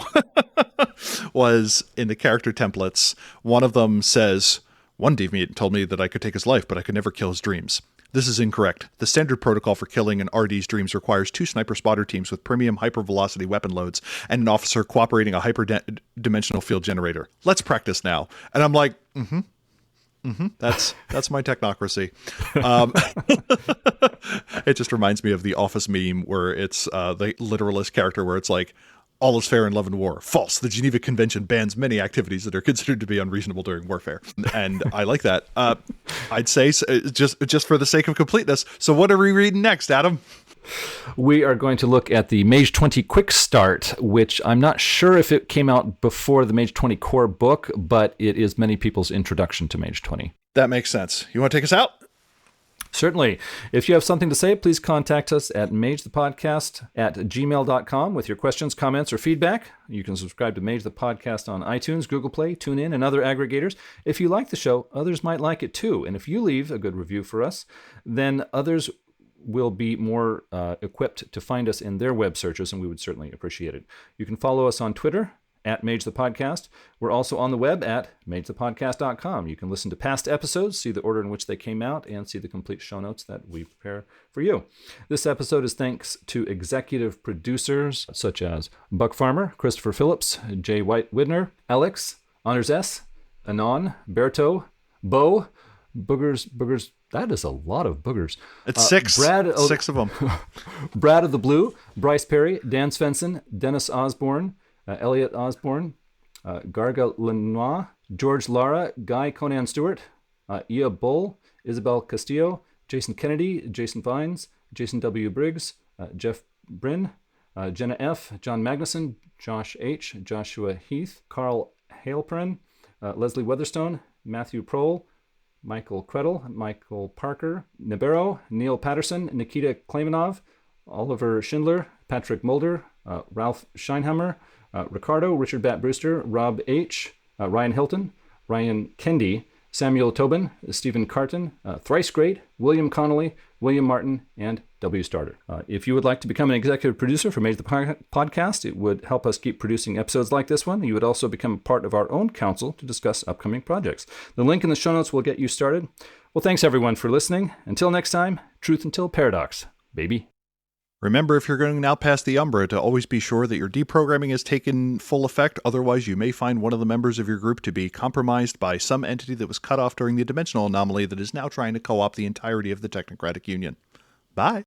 was in the character templates. One of them says, "One deviant told me that I could take his life, but I could never kill his dreams." This is incorrect. The standard protocol for killing an RD's dreams requires 2 sniper spotter teams with premium hypervelocity weapon loads and an officer cooperating a hyperdimensional field generator. Let's practice now. And I'm like, That's my technocracy. It just reminds me of the Office meme where it's the literalist character where it's like, all is fair in love and war. False. The Geneva Convention bans many activities that are considered to be unreasonable during warfare. And I like that. I'd say just for the sake of completeness. So what are we reading next, Adam? We are going to look at the Mage 20 Quickstart, which I'm not sure if it came out before the Mage 20 core book, but it is many people's introduction to Mage 20. That makes sense. You want to take us out? Certainly. If you have something to say, please contact us at magethepodcast@gmail.com with your questions, comments, or feedback. You can subscribe to Mage the Podcast on iTunes, Google Play, TuneIn, and other aggregators. If you like the show, others might like it too. And if you leave a good review for us, then others will be more equipped to find us in their web searches, and we would certainly appreciate it. You can follow us on Twitter at Mage the Podcast. We're also on the web at magethepodcast.com. You can listen to past episodes, see the order in which they came out, and see the complete show notes that we prepare for you. This episode is thanks to executive producers such as Buck Farmer, Christopher Phillips, Jay White Widner, Alex, Honors S, Anon, Berto, Bo, Boogers. That is a lot of boogers. It's six. Six of them. Brad of the Blue, Bryce Perry, Dan Svensson, Dennis Osborne, Elliot Osborne, Garga Lenoir, George Lara, Guy Conan Stewart, Ia Bull, Isabel Castillo, Jason Kennedy, Jason Vines, Jason W. Briggs, Jeff Bryn, Jenna F., John Magnuson, Josh H., Joshua Heath, Carl Halpern, Leslie Weatherstone, Matthew Prohl, Michael Krettel, Michael Parker, Nibero, Neil Patterson, Nikita Klaimanov, Oliver Schindler, Patrick Mulder, Ralph Scheinhammer, Ricardo, Richard Bat Brewster, Rob H., Ryan Hilton, Ryan Kendi, Samuel Tobin, Stephen Carton, Thrice Great, William Connolly, William Martin, and W. Starter. If you would like to become an executive producer for Mage the Podcast, it would help us keep producing episodes like this one. You would also become part of our own council to discuss upcoming projects. The link in the show notes will get you started. Well, thanks everyone for listening. Until next time, truth until paradox, baby. Remember, if you're going now past the Umbra, to always be sure that your deprogramming has taken full effect. Otherwise, you may find one of the members of your group to be compromised by some entity that was cut off during the dimensional anomaly that is now trying to co-opt the entirety of the Technocratic Union. Bye.